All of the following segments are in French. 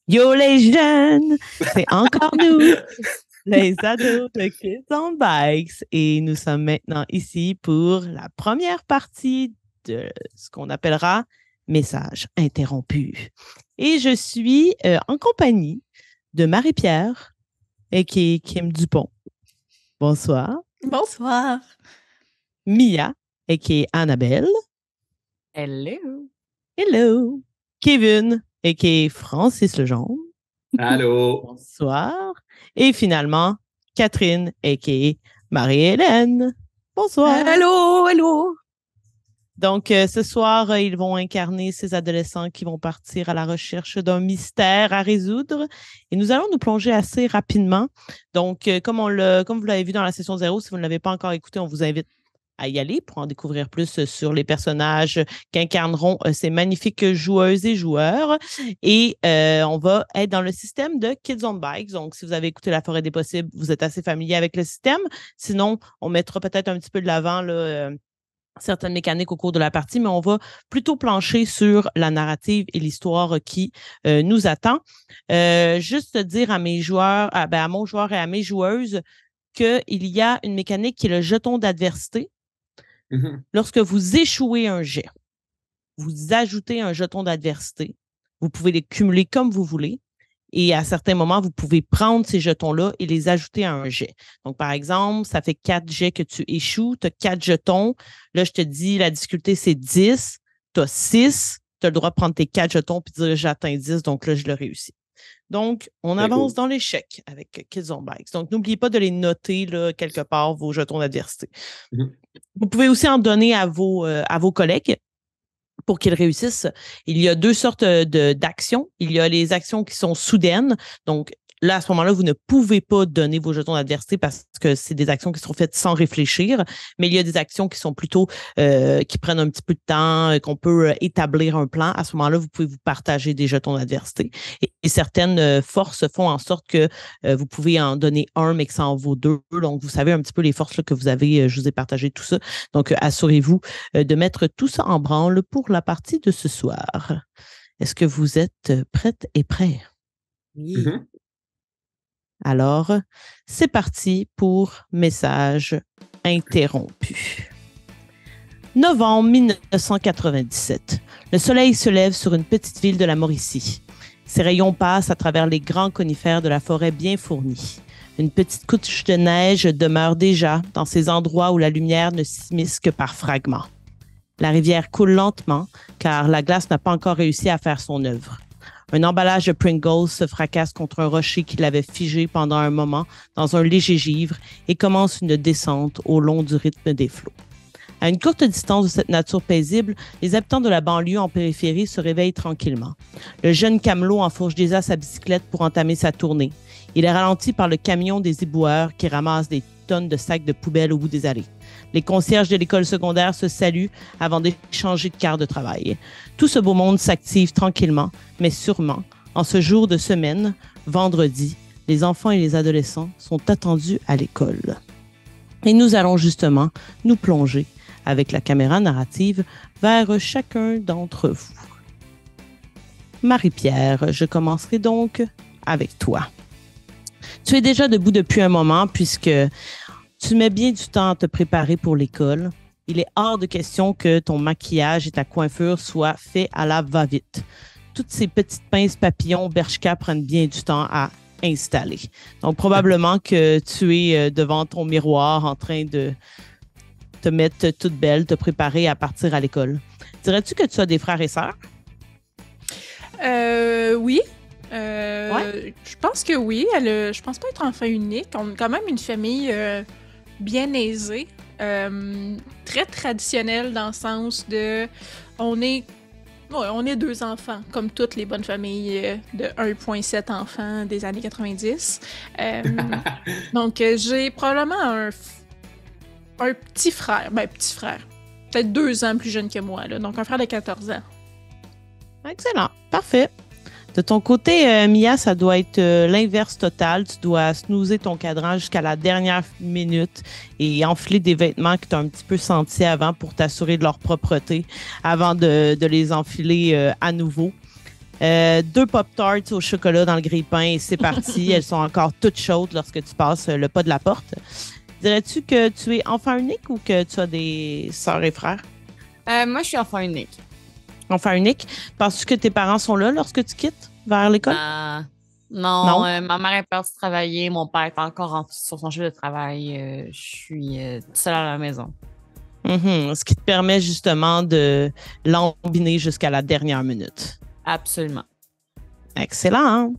Yo les jeunes, c'est encore nous, les ados de Kids on Bikes. Et nous sommes maintenant ici pour la première partie de ce qu'on appellera Message interrompu. Et je suis en compagnie de Marie-Pierre et qui est Kim Dupont. Bonsoir. Bonsoir. Mia et qui est Annabelle. Hello. Hello. Kevin et qui est Francis Lejeune. Allô. Bonsoir. Et finalement, Catherine et qui est Marie-Hélène. Bonsoir. Hello, hello. Donc, ce soir, ils vont incarner ces adolescents qui vont partir à la recherche d'un mystère à résoudre. Et nous allons nous plonger assez rapidement. Donc, comme vous l'avez vu dans la session 0, si vous ne l'avez pas encore écouté, on vous invite à y aller pour en découvrir plus sur les personnages qu'incarneront ces magnifiques joueuses et joueurs. Et on va être dans le système de Kids on Bikes. Donc, si vous avez écouté La Forêt des Possibles, vous êtes assez familier avec le système. Sinon, on mettra peut-être un petit peu de l'avant certaines mécaniques au cours de la partie, mais on va plutôt plancher sur la narrative et l'histoire qui nous attend. Juste dire à mes joueurs, à mon joueur et à mes joueuses qu'il y a une mécanique qui est le jeton d'adversité. Mm-hmm. Lorsque vous échouez un jet, vous ajoutez un jeton d'adversité. Vous pouvez les cumuler comme vous voulez. Et à certains moments, vous pouvez prendre ces jetons-là et les ajouter à un jet. Donc, par exemple, ça fait 4 jets que tu échoues, tu as 4 jetons. Là, je te dis, la difficulté, c'est 10. Tu as 6. Tu as le droit de prendre tes 4 jetons et de dire, j'atteins 10, donc là, je le réussis. Donc, on avance dans l'échec avec Kids on Bikes. Donc, n'oubliez pas de les noter là, quelque part, vos jetons d'adversité. Mm-hmm. Vous pouvez aussi en donner à vos collègues pour qu'ils réussissent. Il y a 2 sortes d'actions. Il y a les actions qui sont soudaines. Donc, là, à ce moment-là, vous ne pouvez pas donner vos jetons d'adversité parce que c'est des actions qui sont faites sans réfléchir. Mais il y a des actions qui sont plutôt, qui prennent un petit peu de temps, qu'on peut établir un plan. À ce moment-là, vous pouvez vous partager des jetons d'adversité. Et certaines forces font en sorte que vous pouvez en donner un, mais que ça en vaut 2. Donc, vous savez un petit peu les forces là, que vous avez. Je vous ai partagé tout ça. Donc, assurez-vous de mettre tout ça en branle pour la partie de ce soir. Est-ce que vous êtes prêtes et prêts? Oui. Mm-hmm. Alors, c'est parti pour Message interrompu. Novembre 1997. Le soleil se lève sur une petite ville de la Mauricie. Ses rayons passent à travers les grands conifères de la forêt bien fournie. Une petite couche de neige demeure déjà dans ces endroits où la lumière ne s'immisce que par fragments. La rivière coule lentement car la glace n'a pas encore réussi à faire son œuvre. Un emballage de Pringles se fracasse contre un rocher qui l'avait figé pendant un moment dans un léger givre et commence une descente au long du rythme des flots. À une courte distance de cette nature paisible, les habitants de la banlieue en périphérie se réveillent tranquillement. Le jeune camelot enfourche déjà sa bicyclette pour entamer sa tournée. Il est ralenti par le camion des éboueurs qui ramasse des tonnes de sacs de poubelle au bout des allées. Les concierges de l'école secondaire se saluent avant d'échanger de quart de travail. Tout ce beau monde s'active tranquillement, mais sûrement. En ce jour de semaine, vendredi, les enfants et les adolescents sont attendus à l'école. Et nous allons justement nous plonger avec la caméra narrative vers chacun d'entre vous. Marie-Pierre, je commencerai donc avec toi. Tu es déjà debout depuis un moment puisque tu mets bien du temps à te préparer pour l'école. Il est hors de question que ton maquillage et ta coiffure soient faits à la va-vite. Toutes ces petites pinces papillons Bershka prennent bien du temps à installer. Donc, probablement que tu es devant ton miroir en train de te mettre toute belle, te préparer à partir à l'école. Dirais-tu que tu as des frères et sœurs? Oui. Ouais? Je pense que oui. Je pense pas être enfant unique. On a quand même une famille bien aisée, très traditionnelle dans le sens de on est 2 enfants, comme toutes les bonnes familles de 1,7 enfants des années 90. Donc, j'ai probablement un petit frère. Ben, petit frère. Peut-être 2 ans plus jeune que moi, là. Donc, un frère de 14 ans. Excellent. Parfait. De ton côté, Mia, ça doit être l'inverse total. Tu dois snoozer ton cadran jusqu'à la dernière minute et enfiler des vêtements que tu as un petit peu sentis avant pour t'assurer de leur propreté avant de les enfiler à nouveau. 2 Pop-Tarts au chocolat dans le grille-pain et c'est parti. Elles sont encore toutes chaudes lorsque tu passes le pas de la porte. Dirais-tu que tu es enfant unique ou que tu as des sœurs et frères? Moi, je suis enfant unique. Enfant unique. Penses-tu que tes parents sont là lorsque tu quittes vers l'école? Non. Ma mère est partie travailler. Mon père est encore sur son chemin de travail. Je suis seule à la maison. Ce qui te permet justement de l'embiner jusqu'à la dernière minute. Absolument. Excellent. Hein?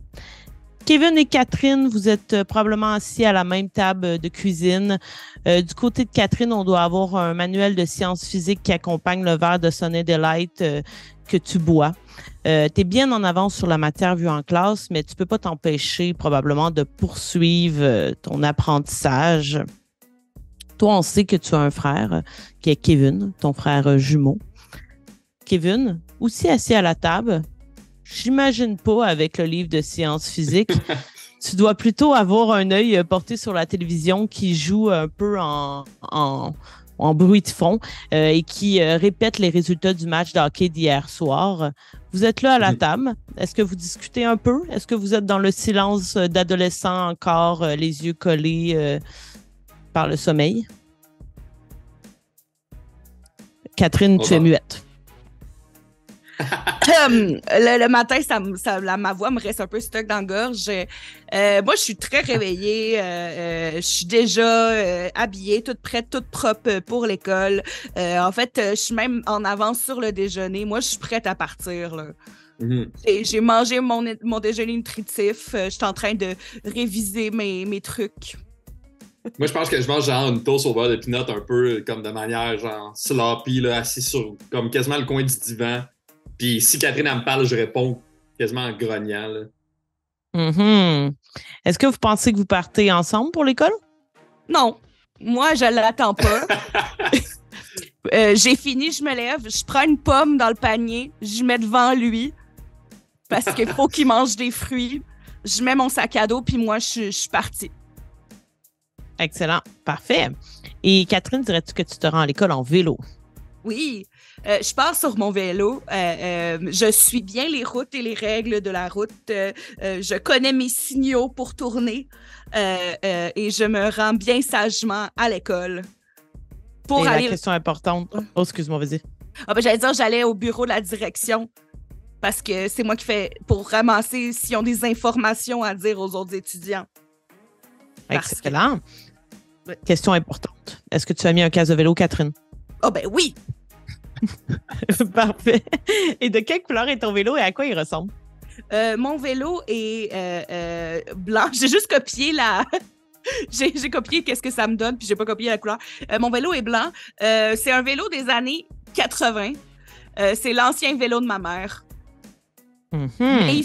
Kevin et Catherine, vous êtes probablement assis à la même table de cuisine. Du côté de Catherine, on doit avoir un manuel de sciences physiques qui accompagne le verre de Sunny Delight que tu bois. Tu es bien en avance sur la matière vue en classe, mais tu ne peux pas t'empêcher probablement de poursuivre ton apprentissage. Toi, on sait que tu as un frère qui est Kevin, ton frère jumeau. Kevin, aussi assis à la table, j'imagine pas avec le livre de sciences physiques. Tu dois plutôt avoir un œil porté sur la télévision qui joue un peu en bruit de fond et qui répète les résultats du match de hockey d'hier soir. Vous êtes là à la table. Est-ce que vous discutez un peu? Est-ce que vous êtes dans le silence d'adolescent encore, les yeux collés par le sommeil? Catherine, tu es muette. Le matin, ma voix me reste un peu stuck dans la gorge. Moi, je suis très réveillée. Je suis déjà habillée, toute prête, toute propre pour l'école. En fait, je suis même en avance sur le déjeuner. Moi, je suis prête à partir, là. J'ai mangé mon déjeuner nutritif. Je suis en train de réviser mes trucs. Moi, je pense que je mange genre une toast au beurre de peanut un peu comme de manière genre sloppy, là, assis sur comme quasiment le coin du divan. Puis si Catherine elle me parle, je réponds quasiment en grognant. Là. Est-ce que vous pensez que vous partez ensemble pour l'école? Non. Moi, je l'attends pas. J'ai fini, je me lève, je prends une pomme dans le panier, je mets devant lui parce qu'il faut qu'il mange des fruits. Je mets mon sac à dos, puis moi, je suis partie. Excellent. Parfait. Et Catherine, dirais-tu que tu te rends à l'école en vélo? Oui. Je pars sur mon vélo. Je suis bien les routes et les règles de la route. Je connais mes signaux pour tourner et je me rends bien sagement à l'école. Pour aller... La question importante. Oh, excuse-moi, vas-y. J'allais dire, j'allais au bureau de la direction parce que c'est moi qui fais pour ramasser s'ils ont des informations à dire aux autres étudiants. Excellent. Question importante. Est-ce que tu as mis un casque de vélo, Catherine? Oui! Parfait. Et de quelle couleur est ton vélo et à quoi il ressemble? Mon vélo est blanc. J'ai juste copié j'ai copié qu'est-ce que ça me donne, puis j'ai pas copié la couleur. Mon vélo est blanc. C'est un vélo des années 80. C'est l'ancien vélo de ma mère. Et il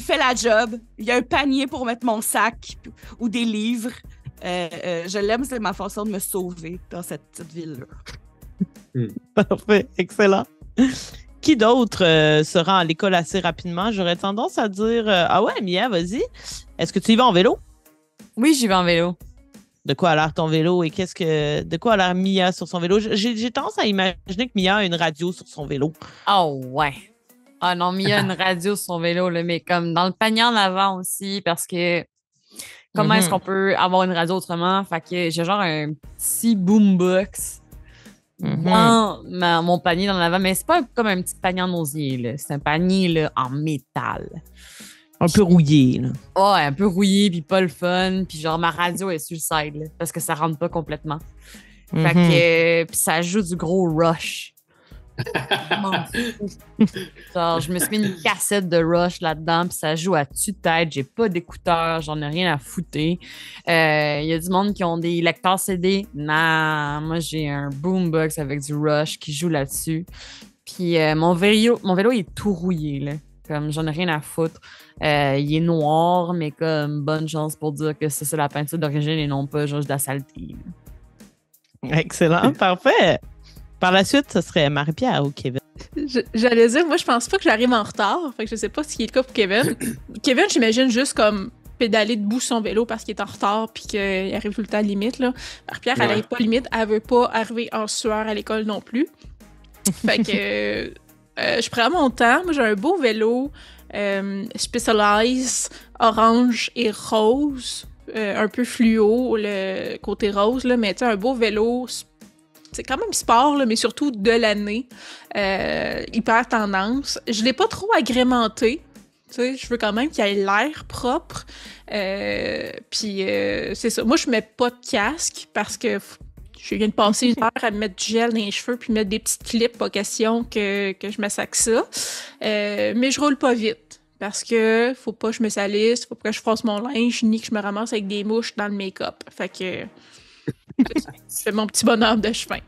fait la job. Il y a un panier pour mettre mon sac ou des livres. Je l'aime, c'est ma façon de me sauver dans cette petite ville-là. Parfait, excellent. Qui d'autre se rend à l'école assez rapidement? J'aurais tendance à dire ah ouais, Mia, vas-y. Est-ce que tu y vas en vélo? Oui, j'y vais en vélo. De quoi a l'air ton vélo et de quoi a l'air Mia sur son vélo? J'ai tendance à imaginer que Mia a une radio sur son vélo. Oh ouais. Ah non, Mia a une radio sur son vélo, là, mais comme dans le panier en avant aussi, parce que comment est-ce qu'on peut avoir une radio autrement? Fait que j'ai genre un petit boombox dans mon panier dans l'avant, mais c'est pas comme un petit panier en osier, là. C'est un panier là, en métal. Un peu rouillé, là. Ouais, un peu rouillé, puis pas le fun. Puis genre, ma radio est sur le side, là, parce que ça rentre pas complètement. Fait que puis ça joue du gros Rush. Genre, je me suis mis une cassette de Rush là-dedans, puis ça joue à tue-tête. J'ai pas d'écouteurs, j'en ai rien à foutre. Il y a du monde qui ont des lecteurs CD. Non, moi j'ai un boombox avec du Rush qui joue là-dessus. Puis mon vélo est tout rouillé, là. Comme j'en ai rien à foutre. Il est noir, mais comme bonne chance pour dire que c'est la peinture d'origine et non pas juste de la saleté. Excellent, parfait. Par la suite, ce serait Marie-Pierre ou Kevin. J'allais dire, moi, je pense pas que j'arrive en retard. Fait que je sais pas ce qui est le cas pour Kevin. Kevin, j'imagine juste comme pédaler debout son vélo parce qu'il est en retard puis qu'il arrive tout le temps limite, là. Marie-Pierre, elle arrive pas limite. Elle veut pas arriver en sueur à l'école non plus. Fait que je prends mon temps. Moi, j'ai un beau vélo. Specialized orange et rose, un peu fluo, le côté rose, là, mais tu sais, un beau vélo, c'est quand même sport, là, mais surtout de l'année, hyper tendance. Je l'ai pas trop agrémenté. Tu sais, je veux quand même qu'il ait l'air propre. Puis c'est ça. Moi, je mets pas de casque parce que je viens de passer une heure à me mettre du gel dans les cheveux puis mettre des petites clips, pas question que je me sac ça. Mais je roule pas vite parce que faut pas que je me salisse, faut pas que je fasse mon linge ni que je me ramasse avec des mouches dans le make-up. Fait que c'est mon petit bonhomme de chemin.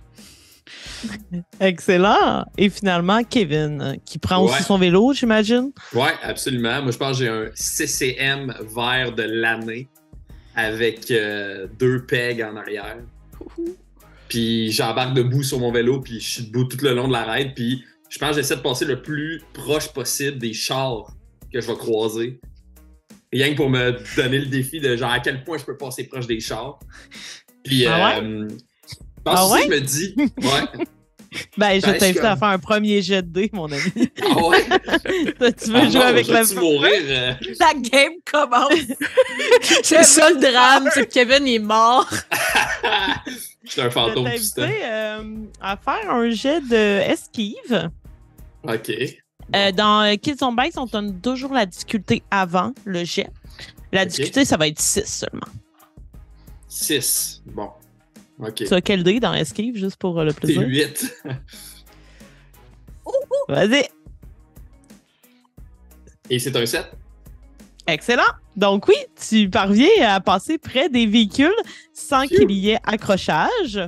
Excellent. Et finalement, Kevin, qui prend aussi son vélo, j'imagine? Oui, absolument. Moi, je pense que j'ai un CCM vert de l'année avec 2 pegs en arrière. Puis j'embarque debout sur mon vélo, puis je suis debout tout le long de la raide. Puis je pense que j'essaie de passer le plus proche possible des chars que je vais croiser. Rien que pour me donner le défi de genre à quel point je peux passer proche des chars. Puis je pense aussi, je me dis... Ouais. Ben, je t'invite à faire un premier jet de dés, mon ami. Ah ouais? Tu veux jouer avec la... mourir? La game commence! C'est ça le drame, c'est que Kevin est mort. Je suis un fantôme Je tout ça. à faire un jet de esquive. OK. Dans Kids on Bikes, on donne toujours la difficulté avant le jet. La difficulté, ça va être 6 seulement. 6. Bon. OK. Tu as quel dé dans esquive, juste pour le plaisir? C'est 8. Vas-y. Et c'est un 7? Excellent. Donc oui, tu parviens à passer près des véhicules sans qu'il y ait accrochage.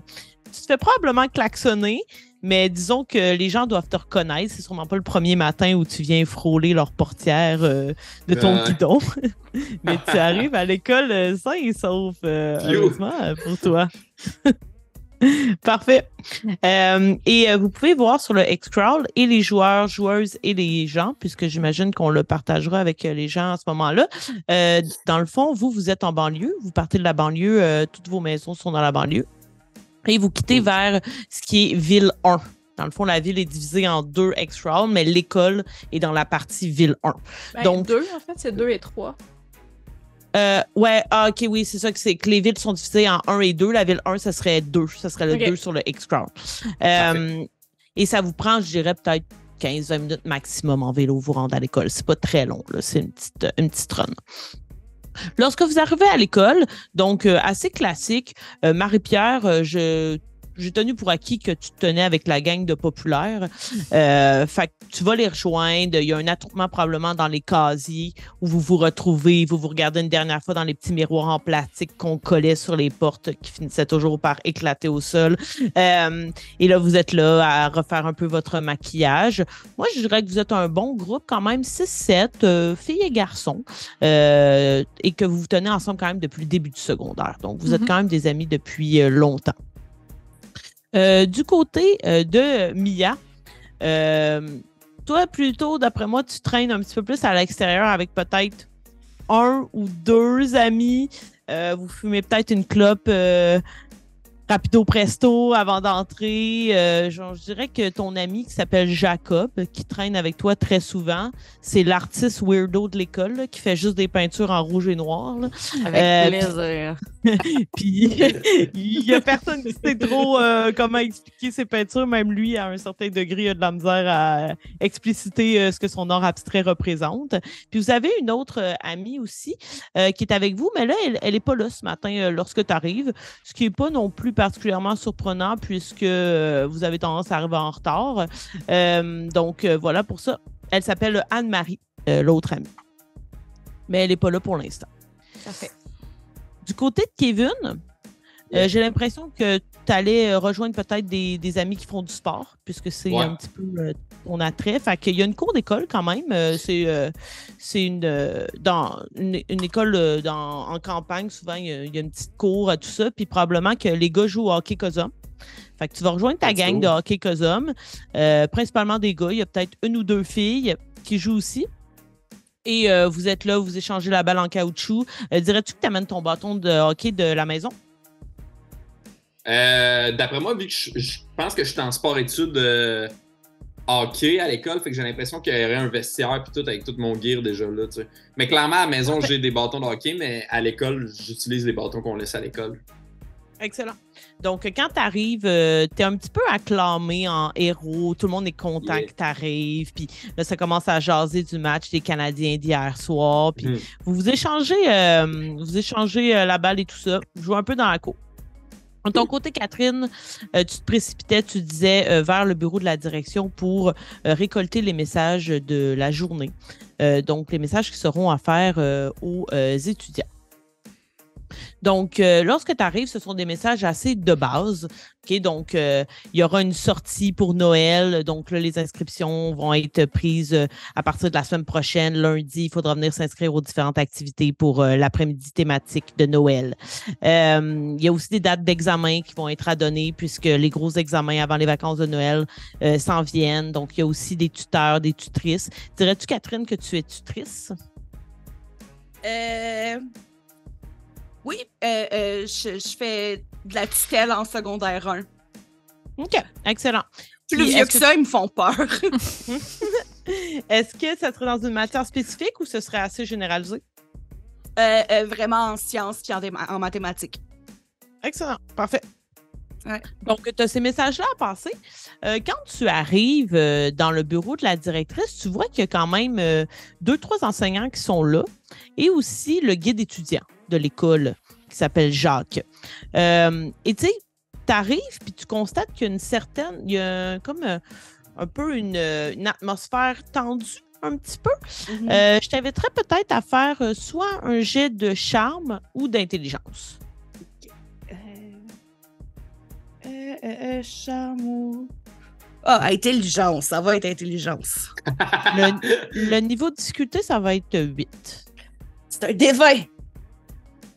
Tu te fais probablement klaxonner, mais disons que les gens doivent te reconnaître. C'est sûrement pas le premier matin où tu viens frôler leur portière de ton guidon. Mais tu arrives à l'école sain et sauf, heureusement, pour toi. Parfait. Et vous pouvez voir sur le X-Crawl et les joueurs, joueuses et les gens, puisque j'imagine qu'on le partagera avec les gens à ce moment-là. Dans le fond, vous êtes en banlieue. Vous partez de la banlieue. Toutes vos maisons sont dans la banlieue. Et vous quittez vers ce qui est ville 1. Dans le fond, la ville est divisée en 2 X-Crawl, mais l'école est dans la partie ville 1. Ben, donc 2, en fait, c'est 2 et 3. OK, oui, c'est ça que c'est que les villes sont divisées en 1 et 2. La ville 1, ça serait 2. Ça serait le 2 sur le X-Crawl. Et ça vous prend, je dirais, peut-être 15-20 minutes maximum en vélo vous rendre à l'école. C'est pas très long, là. C'est une petite run. Lorsque vous arrivez à l'école, donc assez classique, Marie-Pierre, j'ai tenu pour acquis que tu te tenais avec la gang de populaires. Fait que tu vas les rejoindre. Il y a un attroupement probablement dans les casiers où vous vous retrouvez. Vous regardez une dernière fois dans les petits miroirs en plastique qu'on collait sur les portes qui finissaient toujours par éclater au sol. Et là, vous êtes là à refaire un peu votre maquillage. Moi, je dirais que vous êtes un bon groupe quand même, 6-7, filles et garçons, et que vous vous tenez ensemble quand même depuis le début du secondaire. Donc, vous êtes quand même des amis depuis longtemps. Du côté de Mia, toi, plutôt, d'après moi, tu traînes un petit peu plus à l'extérieur avec peut-être 1 ou 2 amis. Vous fumez peut-être une clope rapido presto avant d'entrer. Je dirais que ton ami qui s'appelle Jacob, qui traîne avec toi très souvent, c'est l'artiste weirdo de l'école là, qui fait juste des peintures en rouge et noir. Là. Avec plaisir. Puis il y a personne qui sait trop comment expliquer ses peintures. Même lui, à un certain degré, il a de la misère à expliciter ce que son art abstrait représente. Puis vous avez une autre amie aussi qui est avec vous, mais là, elle est pas là ce matin lorsque tu arrives, ce qui est pas non plus particulièrement surprenant puisque vous avez tendance à arriver en retard. Donc voilà pour ça. Elle s'appelle Anne-Marie, l'autre amie. Mais elle n'est pas là pour l'instant. Parfait. Du côté de Kevin, j'ai l'impression que tu allais rejoindre peut-être des amis qui font du sport, puisque c'est un petit peu ton attrait. Fait qu'il y a une cour d'école quand même. C'est une école en campagne. Souvent, il y a une petite cour à tout ça. Puis probablement que les gars jouent au hockey Cosum. Fait que tu vas rejoindre ta gang de hockey Cosum. Principalement des gars. Il y a peut-être 1 ou 2 filles qui jouent aussi. Et vous êtes là, vous échangez la balle en caoutchouc. Dirais-tu que tu amènes ton bâton de hockey de la maison? D'après moi, vu que je pense que je suis en sport-études hockey à l'école, fait que j'ai l'impression qu'il y aurait un vestiaire puis tout avec tout mon gear déjà là, tu sais. Mais clairement, à la maison, j'ai des bâtons de hockey, mais à l'école, j'utilise les bâtons qu'on laisse à l'école. Excellent. Donc, quand tu arrives, tu es un petit peu acclamé en héros. Tout le monde est content que tu arrives. Puis là, ça commence à jaser du match des Canadiens d'hier soir. Puis vous échangez la balle et tout ça. Vous jouez un peu dans la cour. De ton côté, Catherine, tu te précipitais, tu disais, vers le bureau de la direction pour récolter les messages de la journée. Donc, les messages qui seront à faire aux étudiants. Donc, lorsque tu arrives, ce sont des messages assez de base. Okay? Donc, il y aura une sortie pour Noël. Donc, là, les inscriptions vont être prises à partir de la semaine prochaine. Lundi, il faudra venir s'inscrire aux différentes activités pour l'après-midi thématique de Noël. Il y a aussi des dates d'examen qui vont être à donner puisque les gros examens avant les vacances de Noël s'en viennent. Donc, il y a aussi des tuteurs, des tutrices. Dirais-tu, Catherine, que tu es tutrice? Oui, je fais de la tutelle en secondaire 1. OK, excellent. Plus vieux que ça, ils me font peur. Est-ce que ça serait dans une matière spécifique ou ce serait assez généralisé? Vraiment en sciences et en mathématiques. Excellent, parfait. Ouais. Donc, tu as ces messages-là à passer. Quand tu arrives dans le bureau de la directrice, tu vois qu'il y a quand même 2-3 enseignants qui sont là et aussi le guide étudiant de l'école qui s'appelle Jacques. Et tu sais, tu arrives puis tu constates qu'il y a comme un peu une atmosphère tendue un petit peu. Mm-hmm. Je t'inviterais peut-être à faire soit un jet de charme ou d'intelligence. Charme ou... intelligence. Ça va être intelligence. Le niveau de difficulté, ça va être 8. C'est un D20.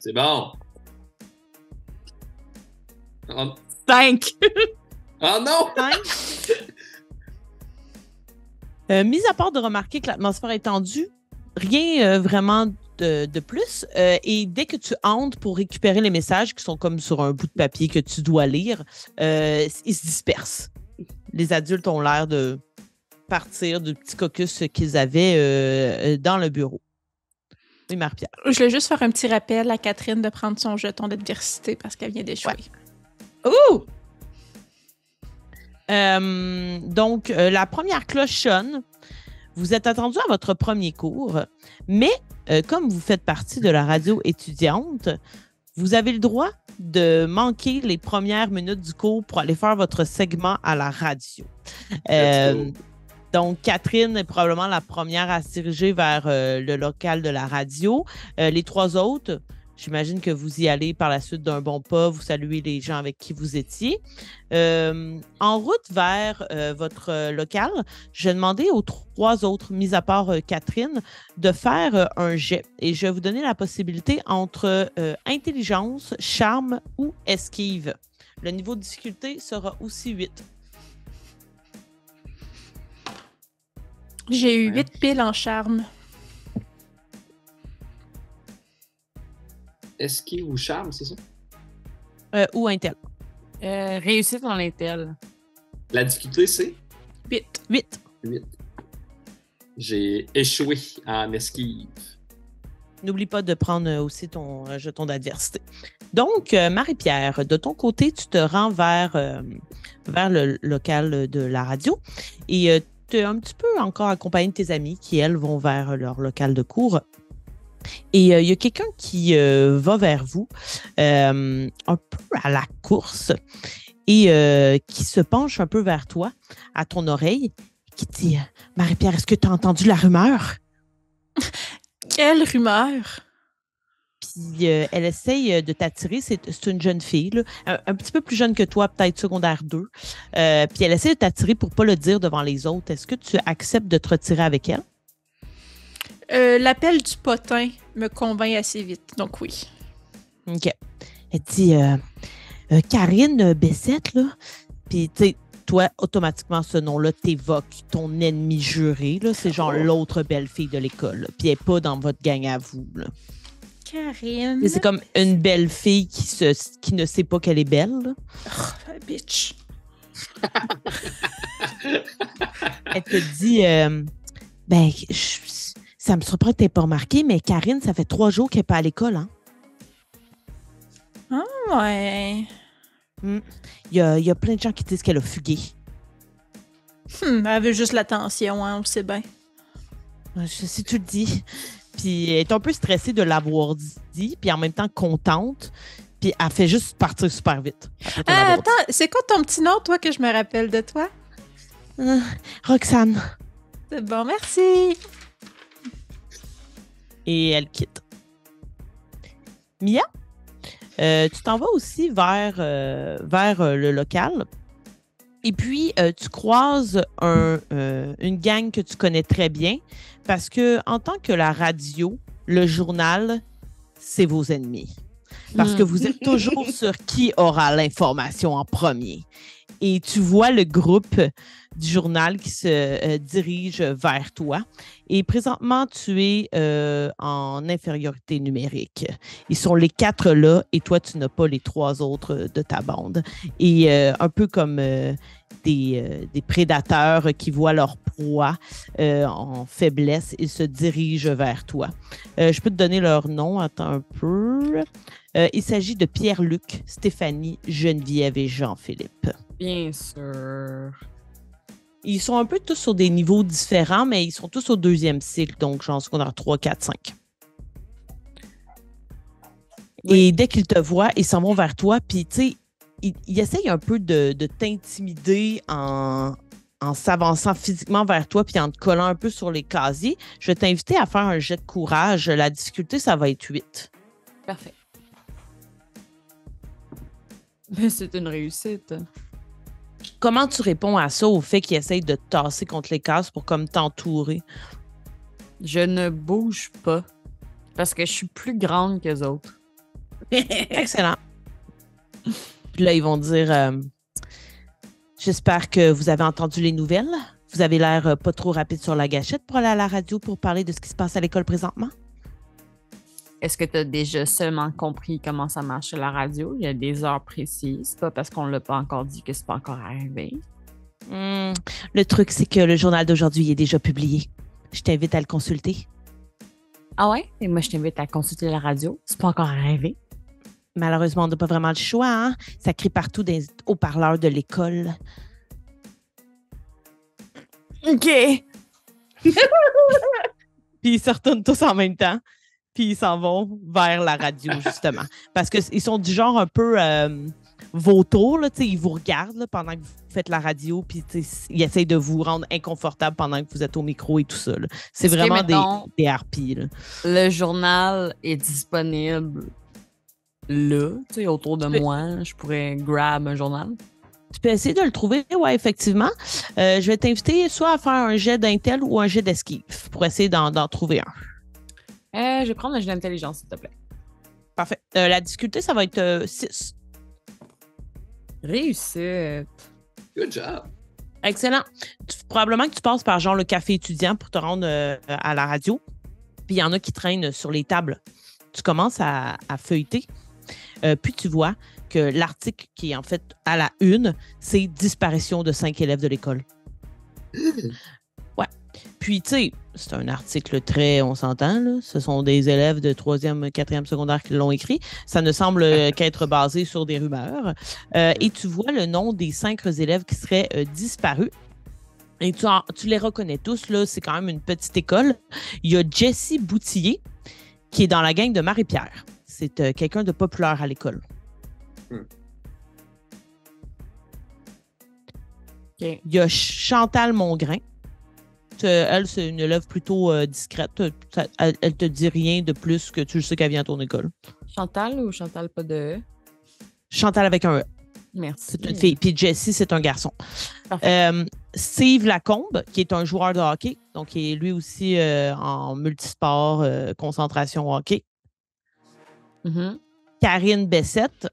C'est bon. 5. Oh non! 5. Mis à part de remarquer que l'atmosphère est tendue, rien vraiment de plus. Et dès que tu entres pour récupérer les messages qui sont comme sur un bout de papier que tu dois lire, ils se dispersent. Les adultes ont l'air de partir du petit caucus qu'ils avaient dans le bureau. Oui, Marie-Pierre. Je voulais juste faire un petit rappel à Catherine de prendre son jeton d'adversité parce qu'elle vient d'échouer. Ouais. Ouh! Donc, la première cloche sonne. Vous êtes attendu à votre premier cours, mais comme vous faites partie de la radio étudiante, vous avez le droit de manquer les premières minutes du cours pour aller faire votre segment à la radio. Donc, Catherine est probablement la première à se diriger vers le local de la radio. Les 3 autres, j'imagine que vous y allez par la suite d'un bon pas, vous saluez les gens avec qui vous étiez. En route vers votre local, je vais demander aux 3 autres, mis à part Catherine, de faire un jet. Et je vais vous donner la possibilité entre intelligence, charme ou esquive. Le niveau de difficulté sera aussi 8. J'ai eu 8 piles en charme. Esquive ou charme, c'est ça? Ou intel. Réussite en intel. La difficulté, c'est? 8. J'ai échoué en esquive. N'oublie pas de prendre aussi ton jeton d'adversité. Donc, Marie-Pierre, de ton côté, tu te rends vers le local de la radio et tu es un petit peu encore accompagné de tes amis qui, elles, vont vers leur local de cours. Et il y a quelqu'un qui va vers vous un peu à la course et qui se penche un peu vers toi, à ton oreille, qui dit « Marie-Pierre, est-ce que tu as entendu la rumeur? » Quelle rumeur? Puis elle essaye de t'attirer. C'est une jeune fille, là, un petit peu plus jeune que toi, peut-être secondaire 2. Puis elle essaie de t'attirer pour ne pas le dire devant les autres. Est-ce que tu acceptes de te retirer avec elle? L'appel du potin me convainc assez vite, donc oui. OK. Elle dit Karine Bessette, là. Puis, tu sais, toi, automatiquement, ce nom-là t'évoque ton ennemi juré, là. C'est genre l'autre belle fille de l'école, là. Puis elle n'est pas dans votre gang à vous, là. Karine. Et c'est comme une belle fille qui ne sait pas qu'elle est belle, là. Oh, bitch. Elle te dit, ben, ça me surprend que tu n'aies pas remarqué, mais Karine, ça fait 3 jours qu'elle n'est pas à l'école, hein? Ouais. Il y a plein de gens qui disent qu'elle a fugué. Elle avait juste l'attention, hein, on sait bien. Si tu le dis. Puis elle est un peu stressée de l'avoir dit, puis en même temps contente. Puis elle fait juste partir super vite. Attends, c'est quoi ton petit nom, toi, que je me rappelle de toi? Roxane. C'est bon, merci. Et elle quitte. Mia, tu t'en vas aussi vers le local. Et puis, tu croises une gang que tu connais très bien parce que en tant que la radio, le journal, c'est vos ennemis. Parce que vous êtes toujours sur qui aura l'information en premier. Et tu vois le groupe du journal qui se dirige vers toi. Et présentement, tu es en infériorité numérique. Ils sont les 4 là et toi, tu n'as pas les 3 autres de ta bande. Et un peu comme des prédateurs qui voient leur proie en faiblesse, ils se dirigent vers toi. Je peux te donner leur nom. Attends un peu. Il s'agit de Pierre-Luc, Stéphanie, Geneviève et Jean-Philippe. Bien sûr. Ils sont un peu tous sur des niveaux différents, mais ils sont tous au 2e cycle, donc genre secondaire 3, 4, 5. Oui. Et dès qu'ils te voient, ils s'en vont vers toi, puis tu sais, ils essayent un peu de t'intimider en s'avançant physiquement vers toi puis en te collant un peu sur les casiers. Je vais t'inviter à faire un jet de courage. La difficulté, ça va être 8. Parfait. Mais c'est une réussite. Comment tu réponds à ça, au fait qu'ils essayent de te tasser contre les cases pour comme t'entourer? Je ne bouge pas parce que je suis plus grande qu'eux autres. Excellent. Puis là, ils vont dire j'espère que vous avez entendu les nouvelles. Vous avez l'air pas trop rapide sur la gâchette pour aller à la radio pour parler de ce qui se passe à l'école présentement. Est-ce que tu as déjà seulement compris comment ça marche à la radio? Il y a des heures précises. C'est pas parce qu'on ne l'a pas encore dit que c'est pas encore arrivé. Le truc, c'est que le journal d'aujourd'hui est déjà publié. Je t'invite à le consulter. Ah ouais? Et moi, je t'invite à consulter la radio. C'est pas encore arrivé. Malheureusement, on n'a pas vraiment le choix, hein? Ça crie partout dans les haut-parleurs de l'école. OK! Puis ils se retournent tous en même temps. Puis ils s'en vont vers la radio, justement. Parce qu'ils sont du genre un peu vautours, là, ils vous regardent là, pendant que vous faites la radio, puis ils essayent de vous rendre inconfortable pendant que vous êtes au micro et tout ça. Là. C'est vraiment des harpies. Là. Le journal est disponible là, autour de moi. Je pourrais grab un journal. Tu peux essayer de le trouver, oui, effectivement. Je vais t'inviter soit à faire un jet d'intel ou un jet d'esquive pour essayer d'en trouver un. Je vais prendre un jet d'intelligence, s'il te plaît. Parfait. La difficulté, ça va être 6. Réussite. Good job. Excellent. Probablement que tu passes par genre le café étudiant pour te rendre à la radio. Puis il y en a qui traînent sur les tables. Tu commences à feuilleter. Puis tu vois que l'article qui est en fait à la une, c'est disparition de 5 élèves de l'école. Ouais. Puis, tu sais, c'est un article très, on s'entend, là. Ce sont des élèves de 3e, 4e secondaire qui l'ont écrit. Ça ne semble qu'être basé sur des rumeurs. Et tu vois le nom des 5 élèves qui seraient disparus. Et tu les reconnais tous, là. C'est quand même une petite école. Il y a Jessie Boutillier, qui est dans la gang de Marie-Pierre. C'est quelqu'un de populaire à l'école. Okay. Il y a Chantal Mongrain. Elle, c'est une élève plutôt discrète. Elle te dit rien de plus que tu sais qu'elle vient à ton école. Chantal ou Chantal pas de E? Chantal avec un E. Merci. C'est une fille. Puis Jessie, c'est un garçon. Steve Lacombe, qui est un joueur de hockey, donc qui est lui aussi en multisport, concentration hockey. Mm-hmm. Karine Bessette,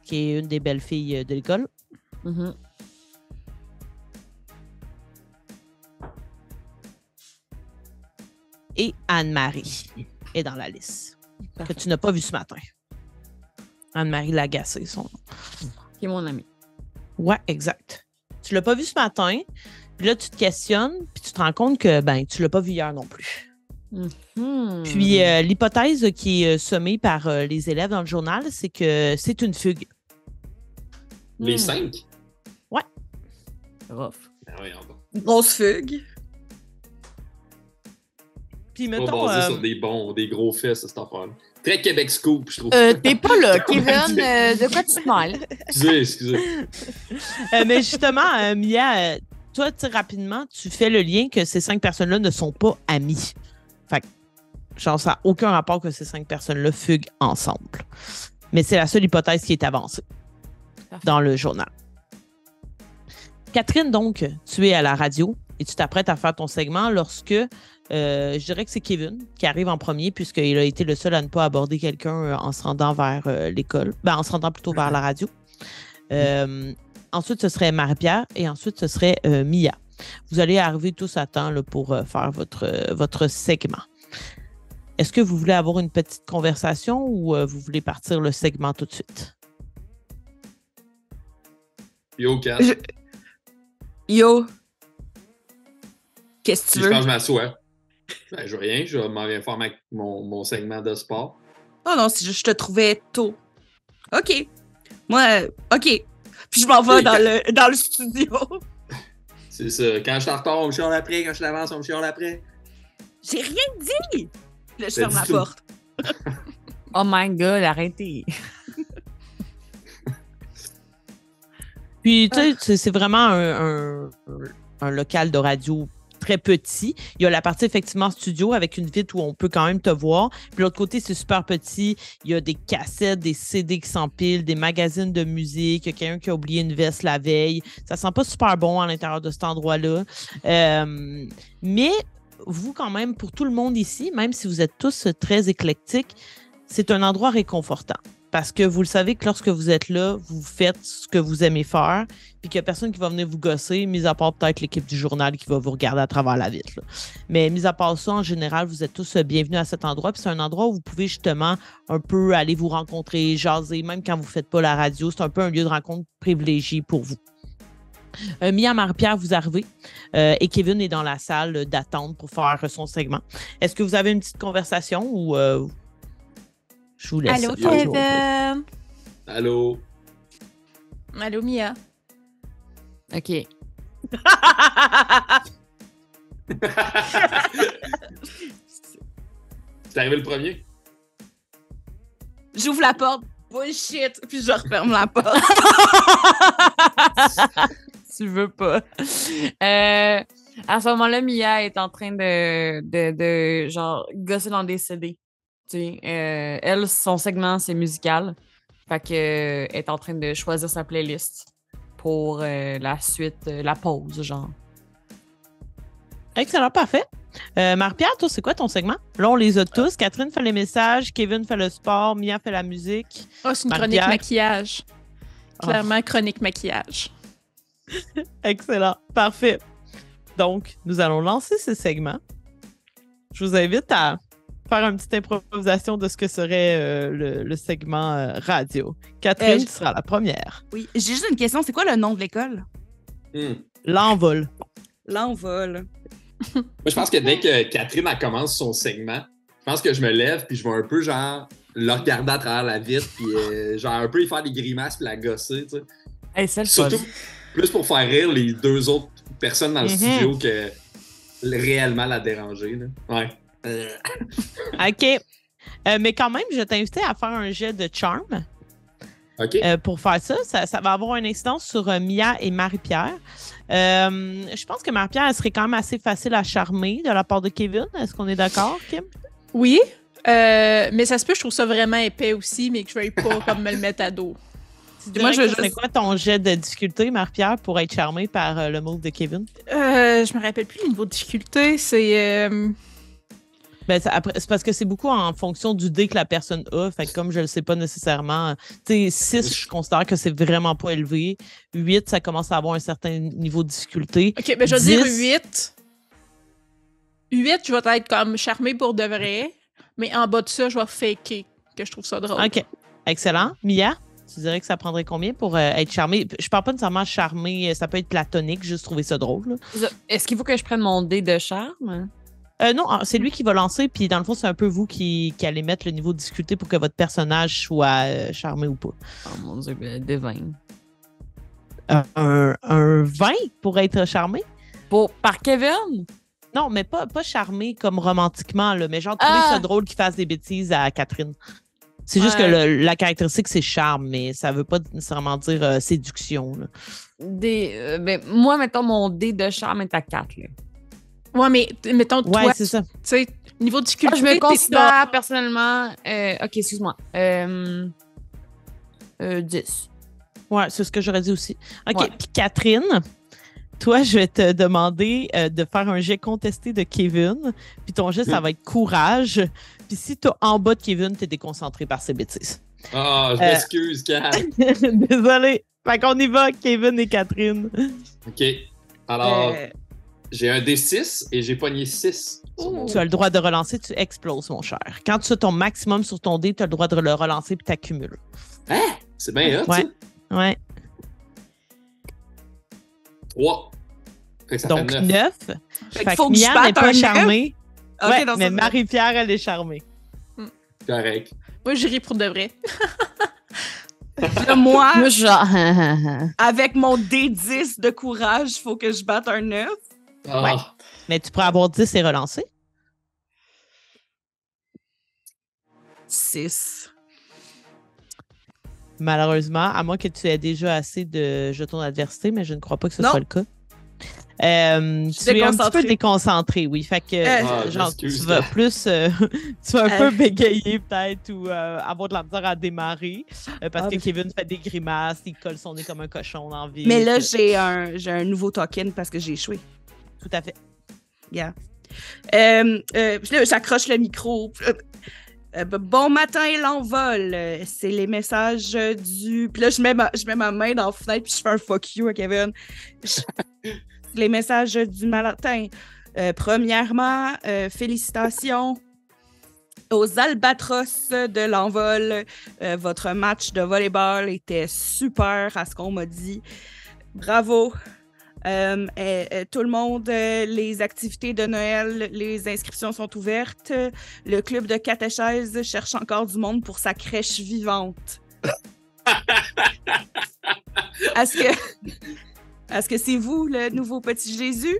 qui est une des belles filles de l'école. Mm-hmm. Et Anne-Marie est dans la liste. Parfait. Que tu n'as pas vu ce matin. Anne-Marie Lagacé, son nom. Qui est mon amie. Ouais, exact. Tu l'as pas vu ce matin, puis là, tu te questionnes, puis tu te rends compte que tu l'as pas vu hier non plus. Puis l'hypothèse qui est semée par les élèves dans le journal, c'est que c'est une fugue. Les 5? Ouais. Rough. Ah oui, on va. Grosse fugue. Puis Pas mettons... basé sur des gros faits, cette affaire-là. Très Québec Scoop, je trouve. T'es pas là, Kevin. De quoi tu te mêles? Excusez. mais justement, Mia, toi, rapidement, tu fais le lien que ces 5 personnes-là ne sont pas amies. Fait que, genre, ça n'a aucun rapport que ces 5 personnes-là fuguent ensemble. Mais c'est la seule hypothèse qui est avancée dans le journal. Catherine, donc, tu es à la radio et tu t'apprêtes à faire ton segment lorsque, je dirais que c'est Kevin qui arrive en premier puisqu'il a été le seul à ne pas aborder quelqu'un en se rendant vers l'école. En se rendant plutôt vers la radio. Ensuite, ce serait Marie-Pierre et ensuite, ce serait Mia. Vous allez arriver tous à temps là, pour faire votre segment. Est-ce que vous voulez avoir une petite conversation ou vous voulez partir le segment tout de suite? Yo, Kat. Yo. Qu'est-ce que tu Je veux? pense que je m'assois. Je veux rien, je m'en viens faire mon segment de sport. Oh non, c'est juste je te trouvais tôt. OK. Moi, OK. Puis je m'en vais dans le studio. C'est ça. Quand je suis en retard, on me chiale après. Quand je l'avance, on me chiale après. J'ai rien dit! Là, je T'as ferme dit la tout. porte. Oh my God, arrêtez. Puis, tu sais, c'est vraiment un local de radio très petit. Il y a la partie effectivement studio avec une vitre où on peut quand même te voir. Puis l'autre côté, c'est super petit. Il y a des cassettes, des CD qui s'empilent, des magazines de musique. Il y a quelqu'un qui a oublié une veste la veille. Ça sent pas super bon à l'intérieur de cet endroit-là. Mais vous, quand même, pour tout le monde ici, même si vous êtes tous très éclectiques, c'est un endroit réconfortant. Parce que vous le savez que lorsque vous êtes là, vous faites ce que vous aimez faire, puis qu'il n'y a personne qui va venir vous gosser, mis à part peut-être l'équipe du journal qui va vous regarder à travers la vitre. Là. Mais mis à part ça, en général, vous êtes tous bienvenus à cet endroit. Puis c'est un endroit où vous pouvez justement un peu aller vous rencontrer, jaser, même quand vous ne faites pas la radio. C'est un peu un lieu de rencontre privilégié pour vous. Mia, Marie-Pierre, vous arrivez et Kevin est dans la salle d'attente pour faire son segment. Est-ce que vous avez une petite conversation ou... je vous laisse. Allô, Kevin! Allô? Allô, Mia? OK. C'est arrivé le premier? J'ouvre la porte. Bullshit! Puis je referme la porte. Tu veux pas. À ce moment-là, Mia est en train de genre gosser dans des CD. Tu sais, elle, son segment, c'est musical. Fait que elle est en train de choisir sa playlist pour la suite, la pause, genre. Excellent, parfait. Marie-Pierre, toi, c'est quoi ton segment? Là, on les a tous. Catherine fait les messages, Kevin fait le sport, Mia fait la musique. Oh, c'est une Marie-Pierre. chronique maquillage. Clairement, chronique maquillage. Excellent, parfait. Donc, nous allons lancer ce segment. Je vous invite à faire une petite improvisation de ce que serait le segment radio. Catherine, tu seras la première. Oui, j'ai juste une question. C'est quoi le nom de l'école? L'envol. L'envol. Moi, je pense que dès que Catherine elle commence son segment, je pense que je me lève puis je vais un peu genre le regarder à travers la vitre puis genre un peu y faire des grimaces puis la gosser, tu sais. Hey, c'est le fun. Surtout plus pour faire rire les deux autres personnes dans le studio que réellement la déranger, là. Ouais. OK. Mais quand même, je t'invite à faire un jet de charme. OK. Pour faire ça, ça va avoir une incidence sur Mia et Marie-Pierre. Je pense que Marie-Pierre, elle serait quand même assez facile à charmer de la part de Kevin. Est-ce qu'on est d'accord, Kim? Oui, mais ça se peut, je trouve ça vraiment épais aussi, mais que je veuille pas comme me le mettre à dos. Moi, je sais quoi ton jet de difficulté, Marie-Pierre, pour être charmée par le move de Kevin? Je me rappelle plus le niveau de difficulté, c'est... Ben, c'est parce que c'est beaucoup en fonction du dé que la personne a. Fait que comme je le sais pas nécessairement, tu sais, 6, je considère que c'est vraiment pas élevé. 8, ça commence à avoir un certain niveau de difficulté. OK, ben je vais dire 8. 8, je vais être comme charmée pour de vrai, mais en bas de ça, je vais faker que je trouve ça drôle. OK. Excellent. Mia? Tu dirais que ça prendrait combien pour être charmé? Je parle pas nécessairement charmé, ça peut être platonique, juste trouver ça drôle. Là. Est-ce qu'il faut que je prenne mon dé de charme? Non, c'est lui qui va lancer, puis dans le fond, c'est un peu vous qui allez mettre le niveau de difficulté pour que votre personnage soit charmé ou pas. Oh mon Dieu, des 20. Un 20 pour être charmé? Par Kevin? Non, mais pas charmé comme romantiquement, là, mais genre trouver ça drôle qu'il fasse des bêtises à Catherine. C'est juste que la caractéristique, c'est charme, mais ça veut pas nécessairement dire séduction. Là. Moi, mettons, mon dé de charme est à 4. Là. Ouais, mais mettons, toi, c'est ça. tu sais, niveau difficulté, je me considère personnellement... OK, excuse-moi. 10. Ouais, c'est ce que j'aurais dit aussi. OK, Ouais. puis Catherine, toi, je vais te demander de faire un jet contesté de Kevin, puis ton jet, ça va être courage. Puis si t'es en bas de Kevin, t'es déconcentré par ses bêtises. Ah, je m'excuse, Kat. Désolé. Fait qu'on y va, Kevin et Catherine. OK. Alors, j'ai un D6 et j'ai pogné 6. Tu as le droit de relancer, tu exploses, mon cher. Quand tu as ton maximum sur ton dé, tu as le droit de le relancer puis t'accumules. Hein? C'est bien hot, Ouais. ça? Ouais. 3. Fait que ça Donc fait 9. 9. Fait Fait qu'il faut que que je Mia batte n'est pas un neuf. charmée. Ok, Ouais, dans mais ce- Marie-Pierre, elle est charmée. Correct. Moi, j'irai pour de vrai. Là, moi, Moi, genre... avec mon D10 de courage, il faut que je batte un 9. Ah. Ouais. Mais tu pourrais avoir 10 et relancer. 6. Malheureusement, à moins que tu aies déjà assez de jetons d'adversité, mais je ne crois pas que ce Non. soit le cas. Tu es un petit déconcentrée. peu déconcentré, oui. Fait que, genre, tu m'excuse, vas là. plus, tu vas un peu bégayer peut-être ou avoir de la misère à démarrer parce que Kevin fait des grimaces, il colle son nez comme un cochon dans la vie. Mais là, j'ai un nouveau token parce que j'ai échoué. Tout à fait. Yeah. Puis là, j'accroche le micro. Bon matin, l'envol. C'est les messages du. Puis là, je mets ma main dans la fenêtre puis je fais un fuck you à Kevin. Les messages du matin. Premièrement, félicitations aux Albatros de l'envol. Votre match de volleyball était super à ce qu'on m'a dit. Bravo. Tout le monde, les activités de Noël, les inscriptions sont ouvertes. Le club de catéchèse cherche encore du monde pour sa crèche vivante. Est-ce que c'est vous, le nouveau petit Jésus?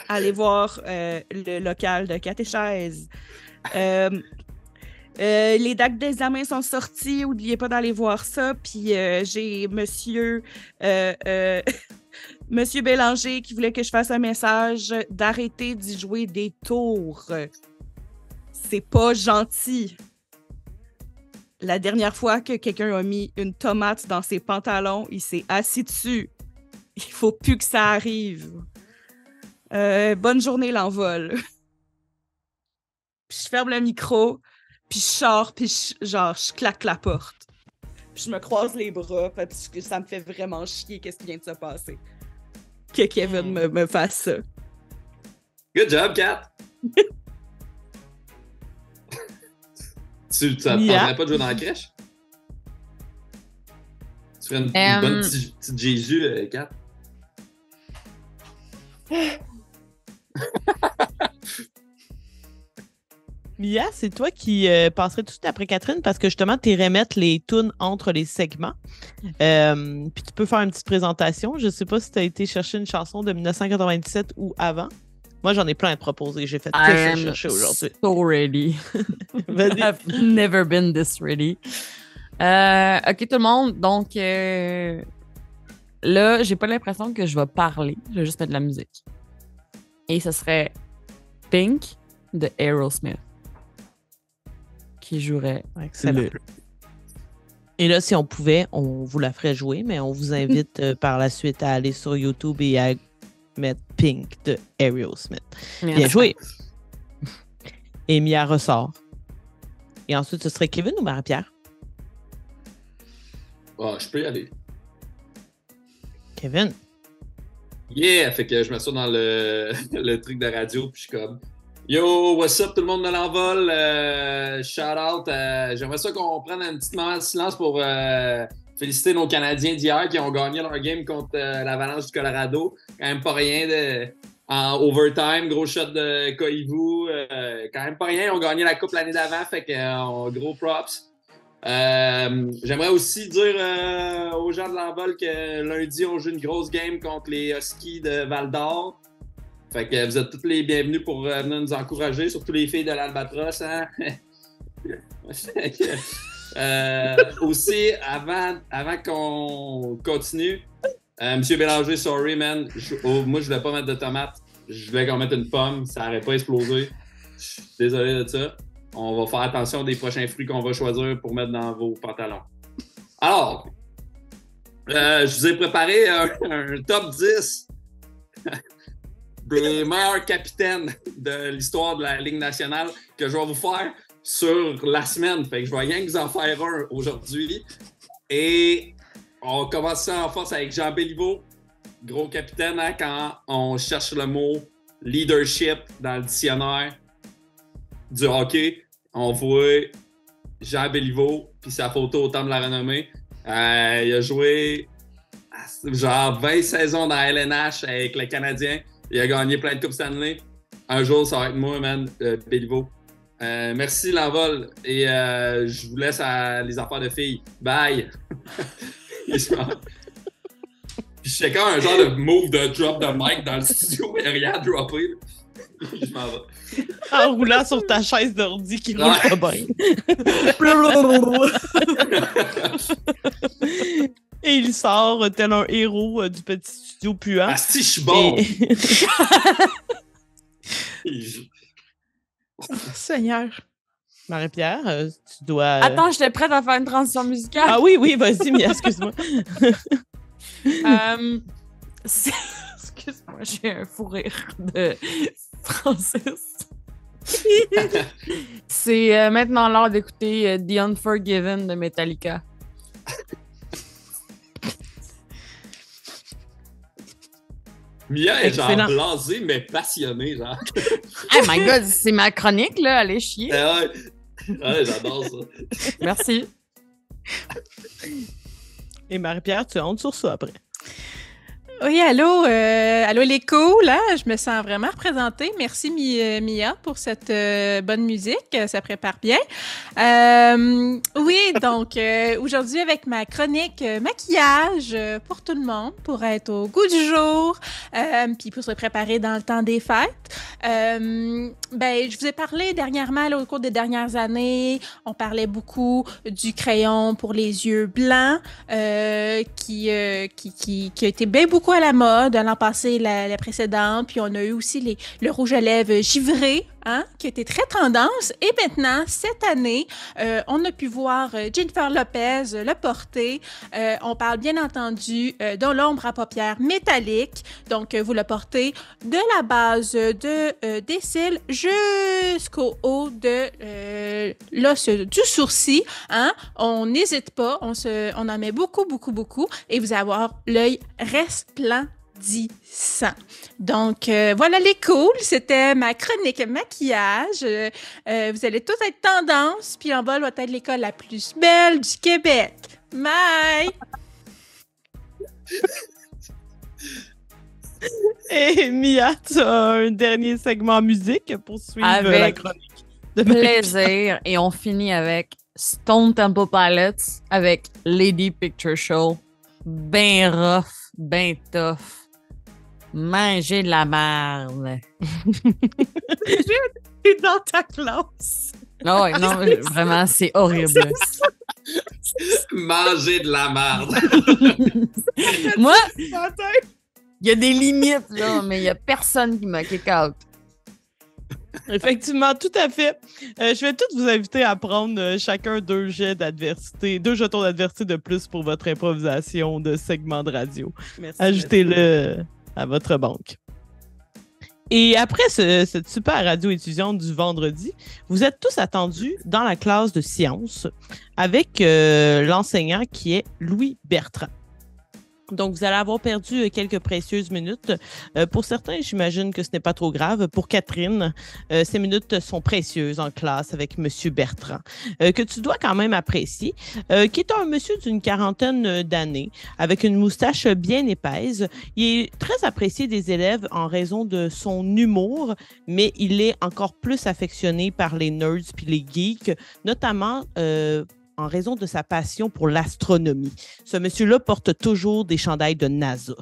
Allez voir le local de catéchèse. Les dates d'examen sont sorties. N'oubliez pas d'aller voir ça. Puis j'ai Monsieur Bélanger qui voulait que je fasse un message d'arrêter d'y jouer des tours. C'est pas gentil. La dernière fois que quelqu'un a mis une tomate dans ses pantalons, il s'est assis dessus. Il faut plus que ça arrive. Bonne journée, l'envol. Puis je ferme le micro, puis je sors, puis je claque la porte. Puis je me croise les bras parce que ça me fait vraiment chier qu'est-ce qui vient de se passer. Que Kevin me fasse ça. Good job, Kat! Tu t'attendrais pas de jouer dans la crèche? Tu ferais une bonne petite Jésus, Kat? Mia, c'est toi qui passerais tout de suite après Catherine parce que justement, tu irais mettre les tunes entre les segments. Puis tu peux faire une petite présentation. Je sais pas si tu as été chercher une chanson de 1997 ou avant. Moi, j'en ai plein à te proposer. J'ai fait que ça chercher aujourd'hui. So ready. Vas-y. I've never been this ready. OK, tout le monde. Donc, là, j'ai pas l'impression que je vais parler. Je vais juste mettre de la musique. Et ce serait Pink de Aerosmith qui jouerait. Excellent. Et là, si on pouvait, on vous la ferait jouer, mais on vous invite par la suite à aller sur YouTube et à mettre Pink de Aerosmith. Bien joué. Et Mia ressort. Et ensuite, ce serait Kevin ou Marie-Pierre? Ah, je peux y aller. Kevin. Yeah! Fait que je m'assois dans le truc de radio, puis je suis comme... Yo, what's up tout le monde de l'envol? Shout out. J'aimerais ça qu'on prenne un petit moment de silence pour féliciter nos Canadiens d'hier qui ont gagné leur game contre l'Avalanche du Colorado. Quand même pas rien en overtime, gros shot de Koivu. Quand même pas rien, ils ont gagné la coupe l'année d'avant, fait que gros props. J'aimerais aussi dire aux gens de l'envol que lundi, on joue une grosse game contre les Huskies de Val-d'Or. Fait que vous êtes tous les bienvenus pour venir nous encourager, surtout les filles de l'Albatros. Hein? Aussi, avant qu'on continue, Monsieur Bélanger, sorry man, moi je voulais pas mettre de tomates, je voulais qu'on mette une pomme, ça n'aurait pas explosé. Je suis désolé de ça. On va faire attention des prochains fruits qu'on va choisir pour mettre dans vos pantalons. Alors, je vous ai préparé un top 10 des meilleurs capitaines de l'histoire de la Ligue nationale que je vais vous faire sur la semaine. Fait que je vais rien que vous en faire un aujourd'hui. Et on commence ça en force avec Jean Béliveau, gros capitaine, hein, quand on cherche le mot leadership dans le dictionnaire du hockey. On voit Jean Béliveau puis sa photo au temps de la renommée. Il a joué genre 20 saisons dans la LNH avec le Canadien. Il a gagné plein de Coupes Stanley. Un jour, ça va être moi, man, Béliveau. Merci, l'envol. Et je vous laisse à les affaires de filles. Bye! J'étais comme un genre de move de drop de mic dans le studio, mais rien à dropper. Je m'en vais. En roulant sur ta chaise d'ordi qui roule pas bien. Et il sort tel un héros du petit studio puant. Ah si, je suis bon! Oh, Seigneur. Marie-Pierre, tu dois... Attends, j'étais prête à faire une transition musicale. Ah oui, vas-y, Mia, excuse-moi. Excuse-moi, j'ai un fou rire de Francis. C'est maintenant l'heure d'écouter The Unforgiven de Metallica. Mia est genre Excellent. blasée, mais passionnée, genre. Oh my god, c'est ma chronique, là, allez chier. Ouais, j'adore ça. Merci. Et Marie-Pierre, tu as honte sur ça après. Oui, allô, allô les cool, là, je me sens vraiment représentée. Merci Mia pour cette bonne musique, ça prépare bien. Oui, donc aujourd'hui avec ma chronique maquillage pour tout le monde, pour être au goût du jour, puis pour se préparer dans le temps des fêtes. Je vous ai parlé dernièrement, là, au cours des dernières années, on parlait beaucoup du crayon pour les yeux blancs, qui a été bien beaucoup à la mode l'an passé, la précédente, puis on a eu aussi le rouge à lèvres givré, hein, qui a été très tendance. Et maintenant, cette année, on a pu voir Jennifer Lopez le porter. On parle bien entendu de l'ombre à paupières métallique. Donc, vous le portez de la base des cils jusqu'au haut de l'os du sourcil. Hein? On n'hésite pas, on en met beaucoup, beaucoup, beaucoup. Et vous allez avoir l'œil resplendissant. Donc, voilà les cools. C'était ma chronique maquillage. Vous allez tous être tendance, puis en bas va être l'école la plus belle du Québec. Bye! Et Mia, tu as un dernier segment musique pour suivre la chronique de plaisir. Et on finit avec Stone Temple Pilots avec Lady Picture Show. Ben rough, ben tough. Manger de la merde. T'es dans ta classe. Oh, non, vraiment, c'est horrible. Manger de la merde. Moi, il y a des limites, là, mais il n'y a personne qui m'a kick out. Effectivement, tout à fait. Je vais tous vous inviter à prendre chacun 2 jetons d'adversité de plus pour votre improvisation de segment de radio. Merci, ajoutez-le à votre banque. Et après cette super radio étudiante du vendredi, vous êtes tous attendus dans la classe de sciences avec l'enseignant qui est Louis Bertrand. Donc, vous allez avoir perdu quelques précieuses minutes. Pour certains, j'imagine que ce n'est pas trop grave. Pour Catherine, ces minutes sont précieuses en classe avec M. Bertrand, que tu dois quand même apprécier, qui est un monsieur d'une quarantaine d'années, avec une moustache bien épaisse. Il est très apprécié des élèves en raison de son humour, mais il est encore plus affectionné par les nerds puis les geeks, notamment en raison de sa passion pour l'astronomie. Ce monsieur-là porte toujours des chandails de NASA.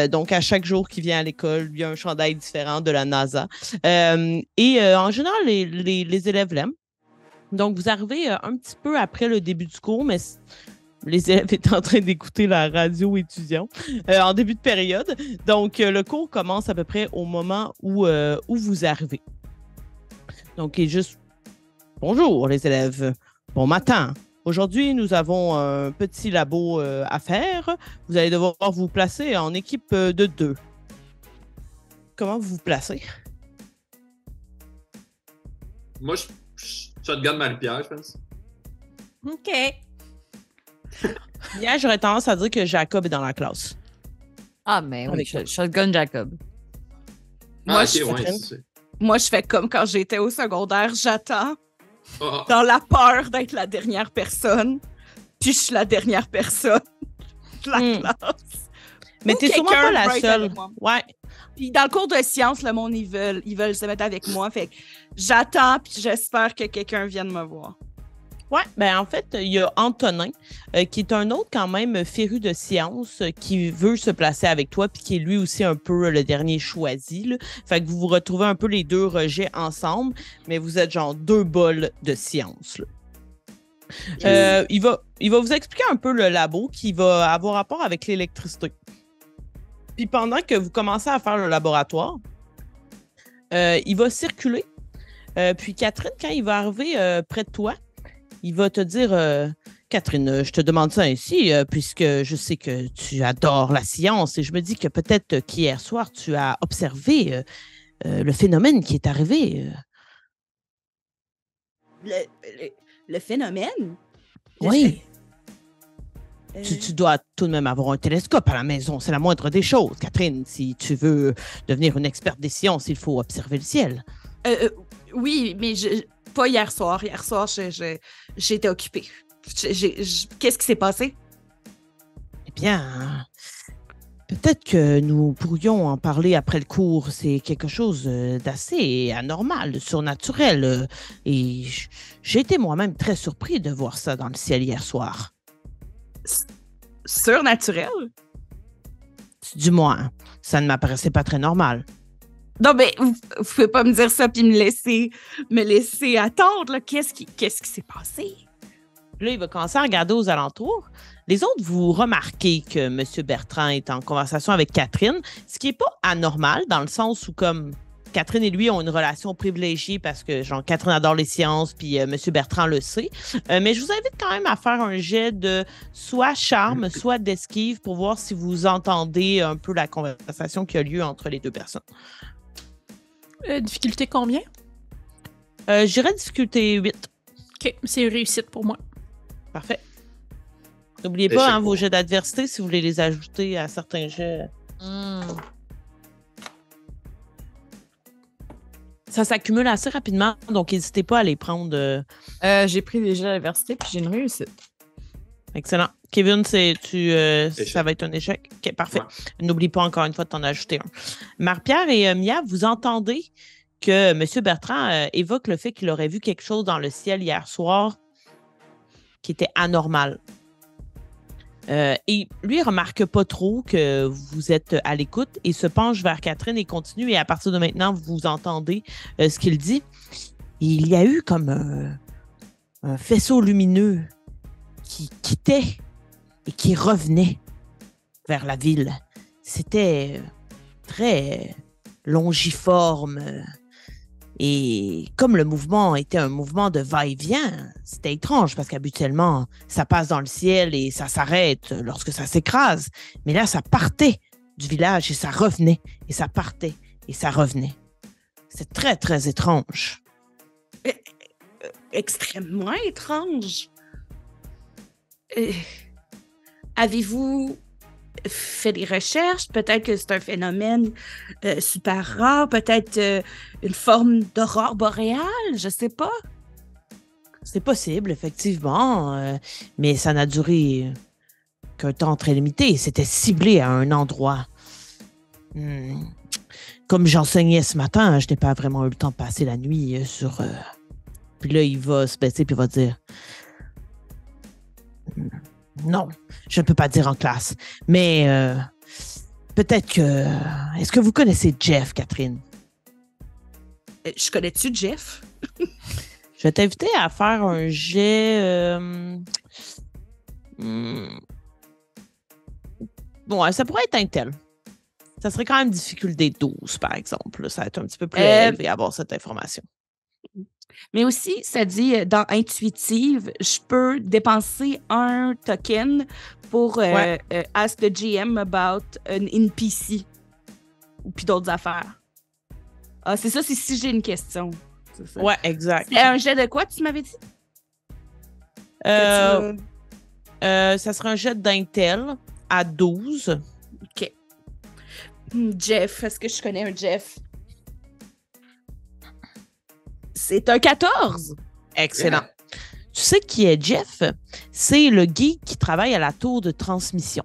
Donc, à chaque jour qu'il vient à l'école, il y a un chandail différent de la NASA. En général, les élèves l'aiment. Donc, vous arrivez un petit peu après le début du cours, mais les élèves étaient en train d'écouter la radio étudiant en début de période. Donc, le cours commence à peu près au moment où vous arrivez. Donc, il est juste « Bonjour, les élèves. Bon matin. Aujourd'hui, nous avons un petit labo à faire. Vous allez devoir vous placer en équipe de 2. Comment vous vous placez? Moi, je shotgun Marie-Pierre, je pense. OK. Hier, j'aurais tendance à dire que Jacob est dans la classe. Ah, mais oui, shotgun Jacob. Moi, Moi, je fais comme quand j'étais au secondaire, j'attends Oh. dans la peur d'être la dernière personne, puis je suis la dernière personne de la classe. Mais Ou t'es sûrement quelqu'un pas la right seule. avec moi. Ouais. Puis dans le cours de sciences, le monde, ils veulent se mettre avec moi. Fait que j'attends, puis j'espère que quelqu'un vienne me voir. Ouais, ben en fait, il y a Antonin, qui est un autre quand même féru de sciences, qui veut se placer avec toi, puis qui est lui aussi un peu le dernier choisi, là. Fait que vous vous retrouvez un peu les deux rejets ensemble, mais vous êtes genre 2 bols de sciences, là. Il va vous expliquer un peu le labo qui va avoir rapport avec l'électricité. Puis pendant que vous commencez à faire le laboratoire, il va circuler. Puis Catherine, quand il va arriver près de toi, il va te dire Catherine, je te demande ça ainsi, puisque je sais que tu adores la science et je me dis que peut-être qu'hier soir, tu as observé le phénomène qui est arrivé. Le phénomène? Oui. Tu dois tout de même avoir un télescope à la maison. C'est la moindre des choses, Catherine. Si tu veux devenir une experte des sciences, il faut observer le ciel. Oui, mais pas hier soir. Hier soir, j'étais occupée. Qu'est-ce qui s'est passé? Eh bien, peut-être que nous pourrions en parler après le cours. C'est quelque chose d'assez anormal, de surnaturel. Et j'ai été moi-même très surpris de voir ça dans le ciel hier soir. Surnaturel? Du moins, ça ne m'apparaissait pas très normal. Non, mais vous pouvez pas me dire ça puis me laisser attendre. Là. Qu'est-ce qui s'est passé? Là, il va commencer à regarder aux alentours. Les autres, vous remarquez que M. Bertrand est en conversation avec Catherine, ce qui n'est pas anormal dans le sens où, comme Catherine et lui ont une relation privilégiée parce que, genre, Catherine adore les sciences, puis M. Bertrand le sait. Mais je vous invite quand même à faire un jet de soit charme, soit d'esquive pour voir si vous entendez un peu la conversation qui a lieu entre les deux personnes. Difficulté combien? J'irais difficulté 8. OK, c'est une réussite pour moi. Parfait. N'oubliez pas vos jets d'adversité si vous voulez les ajouter à certains jets. Ça s'accumule assez rapidement, donc n'hésitez pas à les prendre. J'ai pris des jets d'adversité puis j'ai une réussite. Excellent. Kevin, ça va être un échec. OK, parfait. Ouais. N'oublie pas encore une fois de t'en ajouter un. Marie-Pierre et Mia, vous entendez que M. Bertrand évoque le fait qu'il aurait vu quelque chose dans le ciel hier soir qui était anormal. Et lui, il ne remarque pas trop que vous êtes à l'écoute et se penche vers Catherine et continue. Et à partir de maintenant, vous entendez ce qu'il dit. Il y a eu comme un faisceau lumineux qui quittait et qui revenait vers la ville. C'était très longiforme. Et comme le mouvement était un mouvement de va-et-vient, c'était étrange parce qu'habituellement, ça passe dans le ciel et ça s'arrête lorsque ça s'écrase. Mais là, ça partait du village et ça revenait. Et ça partait et ça revenait. C'est très, très étrange. Extrêmement étrange. Avez-vous fait des recherches. Peut-être que c'est un phénomène super rare. Peut-être une forme d'aurore boréale. Je sais pas. C'est possible, effectivement, mais ça n'a duré qu'un temps très limité. C'était ciblé à un endroit. Comme j'enseignais ce matin, je n'ai pas vraiment eu le temps de passer la nuit sur... Puis là, il va se baisser puis il va dire... Non, je ne peux pas dire en classe. Mais peut-être que... Est-ce que vous connaissez Jeff, Catherine? Je connais-tu Jeff? Je vais t'inviter à faire un jet... Bon, ça pourrait être Intel. Ça serait quand même difficulté 12, par exemple. Là, ça va être un petit peu plus élevé à avoir cette information. Mais aussi, ça dit dans Intuitive, je peux dépenser un token pour ask the GM about an NPC ou puis d'autres affaires. Ah, c'est ça, c'est si j'ai une question. C'est ça. Ouais, exact. C'est un jet de quoi, tu m'avais dit? Ça serait un jet d'Intel à 12. OK. Jeff, est-ce que je connais un Jeff? C'est un 14. Excellent. Tu sais qui est Jeff? C'est le geek qui travaille à la tour de transmission.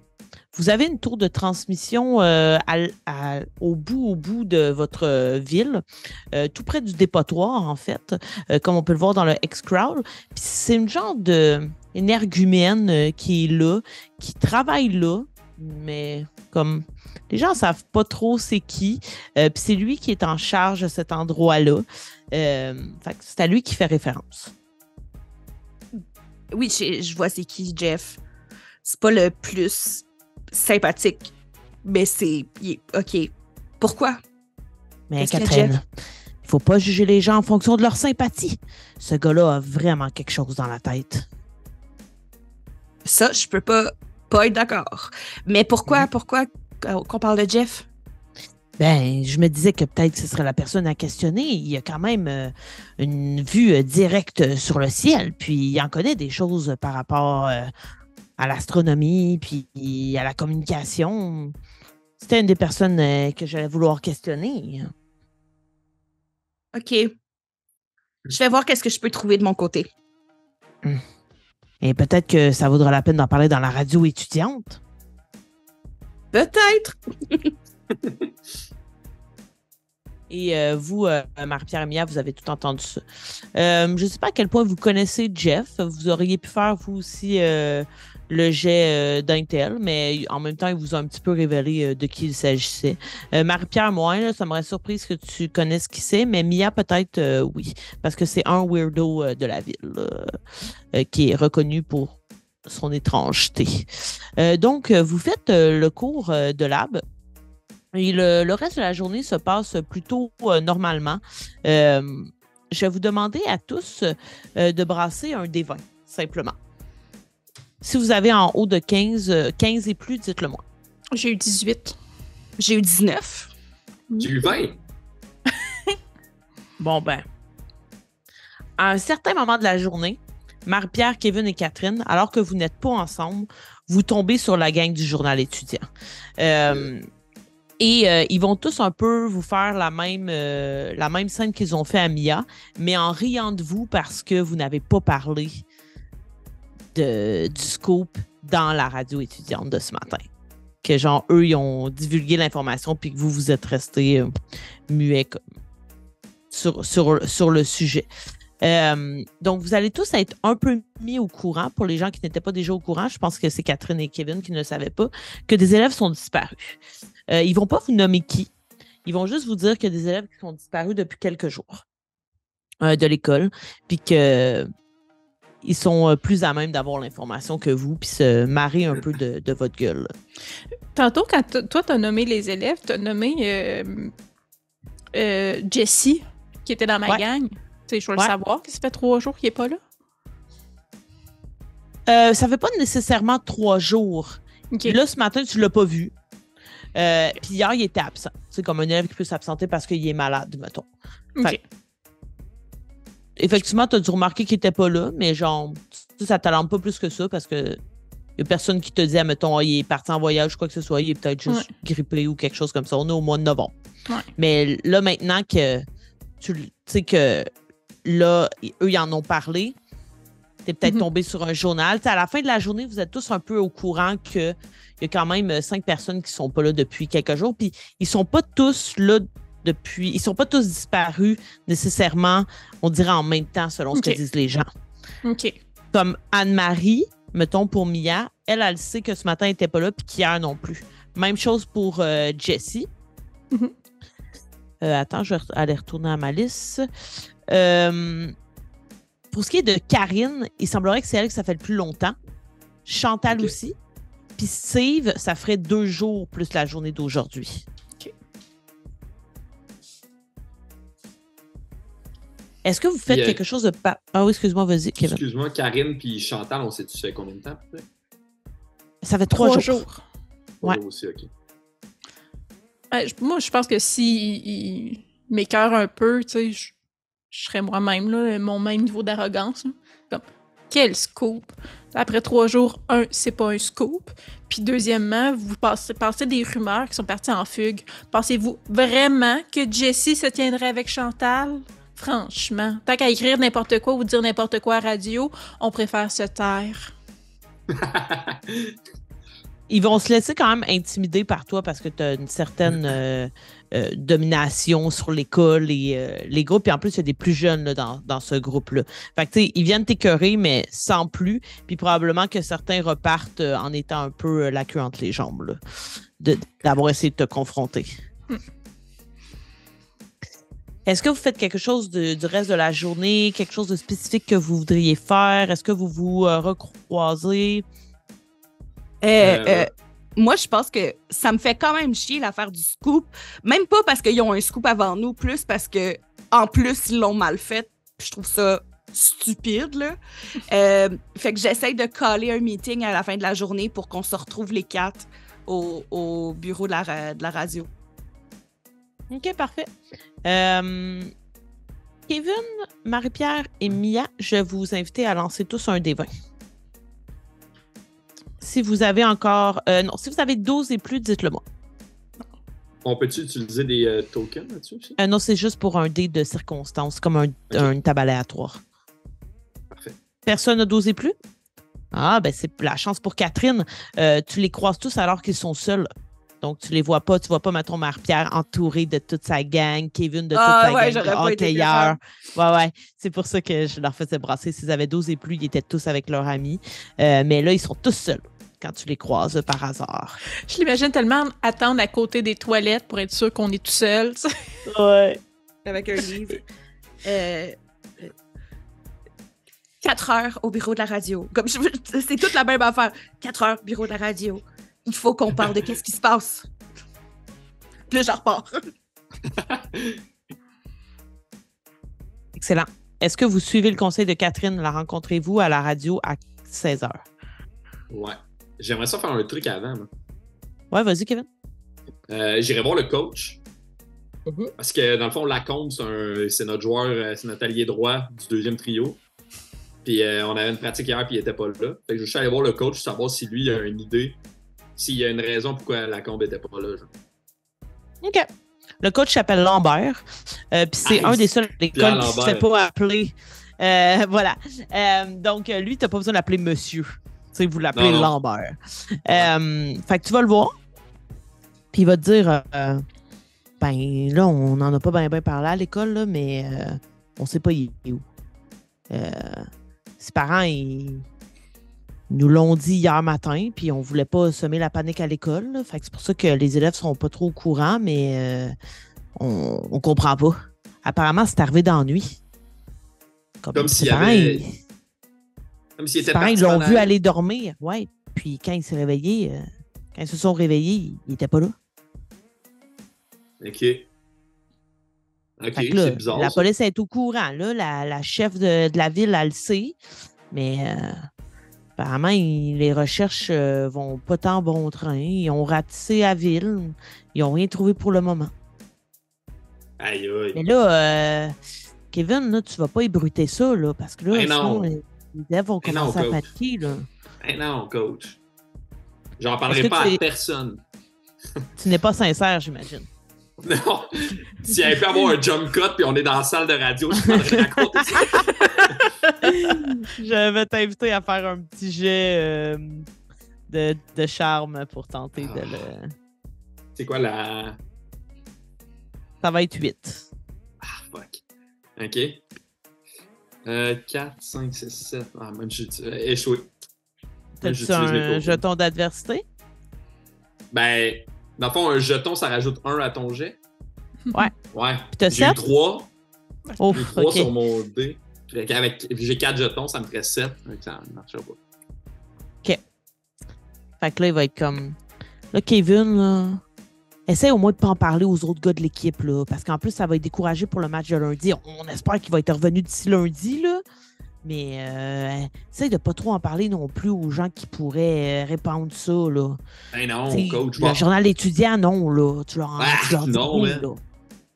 Vous avez une tour de transmission au bout de votre ville, tout près du dépotoir, en fait, comme on peut le voir dans le X-Crawl. Puis c'est une genre d'énergumène qui est là, qui travaille là, mais comme les gens ne savent pas trop c'est qui. Puis c'est lui qui est en charge de cet endroit-là. Fait que c'est à lui qui fait référence. Oui, je vois c'est qui, Jeff. C'est pas le plus sympathique, mais c'est... OK. Pourquoi? Mais Catherine, il faut pas juger les gens en fonction de leur sympathie. Ce gars-là a vraiment quelque chose dans la tête. Ça, je peux pas être d'accord. Mais pourquoi qu'on parle de Jeff? Ben, je me disais que peut-être ce serait la personne à questionner. Il a quand même une vue directe sur le ciel, puis il en connaît des choses par rapport à l'astronomie, puis à la communication. C'était une des personnes que j'allais vouloir questionner. OK. Je vais voir qu'est-ce que je peux trouver de mon côté. Et peut-être que ça vaudra la peine d'en parler dans la radio étudiante. Peut-être. Et vous, Marie-Pierre et Mia, vous avez tout entendu ça. Je ne sais pas à quel point vous connaissez Jeff. Vous auriez pu faire, vous aussi, le jet d'Intel, mais en même temps, il vous a un petit peu révélé de qui il s'agissait. Marie-Pierre, moi, là, ça m'aurait surprise que tu connaisses qui c'est, mais Mia, peut-être, oui, parce que c'est un weirdo de la ville qui est reconnu pour son étrangeté. Donc, vous faites le cours de lab. Et le reste de la journée se passe plutôt normalement. Je vais vous demander à tous de brasser un D20, simplement. Si vous avez en haut de 15 et plus, dites-le moi. J'ai eu 18. J'ai eu 19. J'ai eu 20. Bon, ben. À un certain moment de la journée, Marie-Pierre, Kevin et Catherine, alors que vous n'êtes pas ensemble, vous tombez sur la gang du journal étudiant. Et ils vont tous un peu vous faire la même scène qu'ils ont fait à Mia, mais en riant de vous parce que vous n'avez pas parlé du scoop dans la radio étudiante de ce matin. Que genre, eux, ils ont divulgué l'information puis que vous êtes restés muets sur le sujet. Donc, vous allez tous être un peu mis au courant. Pour les gens qui n'étaient pas déjà au courant, je pense que c'est Catherine et Kevin qui ne le savaient pas, que des élèves sont disparus. Ils ne vont pas vous nommer qui. Ils vont juste vous dire qu'il y a des élèves qui sont disparus depuis quelques jours de l'école, puis qu'ils sont plus à même d'avoir l'information que vous, puis se marrer un peu de votre gueule. Tantôt, quand toi, tu as nommé les élèves, tu as nommé Jessie, qui était dans ma gang. Je veux le savoir, que ça fait 3 jours qu'il n'est pas là. Ça fait pas nécessairement 3 jours. Okay. Là, ce matin, tu l'as pas vu. Puis hier, il était absent. C'est comme un élève qui peut s'absenter parce qu'il est malade, mettons. Okay. Effectivement, tu as dû remarquer qu'il était pas là, mais genre, ça t'alarme pas plus que ça parce que Il n'y a personne qui te dit, admettons, il est parti en voyage ou quoi que ce soit, il est peut-être juste grippé ou quelque chose comme ça. On est au mois de novembre. Ouais. Mais là, maintenant que tu sais que là, eux, ils en ont parlé, t'es peut-être tombé sur un journal. T'sais, à la fin de la journée, vous êtes tous un peu au courant qu'il y a quand même 5 personnes qui sont pas là depuis quelques jours. Puis ils sont pas tous là depuis. Ils sont pas tous disparus nécessairement, on dirait en même temps, selon ce que disent les gens. OK. Comme Anne-Marie, mettons pour Mia, elle sait que ce matin, elle n'était pas là, puis qu'hier non plus. Même chose pour Jessie. Attends, je vais aller retourner à ma liste. Pour ce qui est de Karine, il semblerait que c'est elle que ça fait le plus longtemps. Chantal aussi. Puis Steve, ça ferait 2 jours plus la journée d'aujourd'hui. OK. Est-ce que vous faites quelque chose de... Ah oui, excuse-moi, vas-y, Kevin. Excuse-moi, Karine puis Chantal, on sait-tu ça fait combien de temps? Peut-être? Ça fait 3 jours. 3 jours aussi, OK. Moi, je pense que si il m'écœure un peu, tu sais, je serais moi-même, là, mon même niveau d'arrogance. Là. Comme, quel scoop! Après 3 jours, c'est pas un scoop. Puis deuxièmement, vous passez des rumeurs qui sont parties en fugue. Pensez-vous vraiment que Jessie se tiendrait avec Chantal? Franchement, tant qu'à écrire n'importe quoi ou dire n'importe quoi à radio, on préfère se taire. Ils vont se laisser quand même intimider par toi parce que tu as une certaine domination sur l'école et les groupes. Et en plus, il y a des plus jeunes là, dans ce groupe-là. Fait que, tu sais, ils viennent t'écœurer, mais sans plus. Puis probablement que certains repartent en étant un peu la queue entre les jambes, là, d'avoir essayé de te confronter. Est-ce que vous faites quelque chose du reste de la journée, quelque chose de spécifique que vous voudriez faire? Est-ce que vous vous recroisez? Moi, je pense que ça me fait quand même chier l'affaire du scoop. Même pas parce qu'ils ont un scoop avant nous, plus parce que en plus, ils l'ont mal fait. Je trouve ça stupide, là. Fait que j'essaye de caller un meeting à la fin de la journée pour qu'on se retrouve les 4 au bureau de la radio. OK, parfait. Kevin, Marie-Pierre et Mia, je vais vous inviter à lancer tous un des 20. Si vous avez encore... non, si vous avez 12 et plus, dites-le moi. On peut-tu utiliser des tokens là-dessus aussi? Non, c'est juste pour un dé de circonstance, comme un tab aléatoire. Parfait. Personne n'a 12 et plus? Ah, ben c'est la chance pour Catherine. Tu les croises tous alors qu'ils sont seuls. Donc, tu les vois pas. Tu vois pas, mettons, Marie-Pierre entourée de toute sa gang, Kevin de toute sa gang de hockeyeurs. Ouais. C'est pour ça que je leur faisais brasser. S'ils avaient 12 et plus, ils étaient tous avec leurs amis. Mais là, ils sont tous seuls quand tu les croises par hasard. Je l'imagine tellement attendre à côté des toilettes pour être sûr qu'on est tout seul. Ouais. Avec un livre. 4 heures au bureau de la radio. Comme c'est toute la même affaire. 4 heures, bureau de la radio. Il faut qu'on parle de qu'est-ce qui se passe. Puis là, je repars. Excellent. Est-ce que vous suivez le conseil de Catherine? La rencontrez-vous à la radio à 16h? Ouais. J'aimerais ça faire un truc avant. Moi. Ouais, vas-y, Kevin. J'irai voir le coach. Parce que, dans le fond, Lacombe, c'est notre joueur, c'est notre allié droit du 2e trio. Puis on avait une pratique hier, puis il était pas là. Fait que je suis allé voir le coach, savoir si lui a une idée. S'il y a une raison pourquoi Lacombe n'était pas là. Genre. OK. Le coach s'appelle Lambert. Puis c'est un des seuls de l'école qui ne se fait pas appeler. Voilà. Donc, lui, tu n'as pas besoin d'appeler monsieur. Tu sais, vous l'appelez Lambert. Fait que tu vas le voir. Puis il va te dire ben là, on n'en a pas bien parlé à l'école, là, mais on ne sait pas il est où. Ses parents, ils nous l'ont dit hier matin, puis on voulait pas semer la panique à l'école. Là. Fait que c'est pour ça que les élèves sont pas trop au courant, mais on comprend pas. Apparemment, c'est arrivé dans la nuit. Comme s'il y avait... Comme s'il était parti. Ils l'ont vu aller dormir, ouais. Puis quand il s'est réveillé, quand ils se sont réveillés, il était pas là. OK, là, c'est bizarre. La police est au courant. Là. La chef de la ville, elle le sait. Mais apparemment, les recherches vont pas tant bon train. Ils ont ratissé la ville. Ils n'ont rien trouvé pour le moment. Aïe, aïe. Mais là, Kevin, là, tu vas pas ébruiter ça, là, parce que là, sinon, les élèves vont commencer à paniquer. Là. Non, coach. J'en parlerai pas à personne. Tu n'es pas sincère, j'imagine. Non. S'il y avait pu avoir un jump cut puis on est dans la salle de radio, je pourrais raconter ça. Je vais t'inviter à faire un petit jet de charme pour tenter de le... C'est quoi la... Ça va être 8. Ah, fuck. OK. 4, 5, 6, 7. Ah, même j'ai échoué. T'as-tu un jeton d'adversité? Ben, dans le fond, un jeton, ça rajoute 1 à ton jet. Ouais. Ouais. Puis t'as J'ai eu 7? 3. Ouf, J'ai 3 OK. sur mon dé. J'ai 4 jetons, ça me ferait 7. Donc ça ne marchera pas. Fait que là, il va être comme... Là, Kevin, là... Essaye au moins de pas en parler aux autres gars de l'équipe, là. Parce qu'en plus, ça va être découragé pour le match de lundi. On espère qu'il va être revenu d'ici lundi, là. Mais essaye de pas trop en parler non plus aux gens qui pourraient répandre ça, là. Ben non, T'sais, coach. le journal étudiant, non, là. Tu leur dis non, oui, man. là.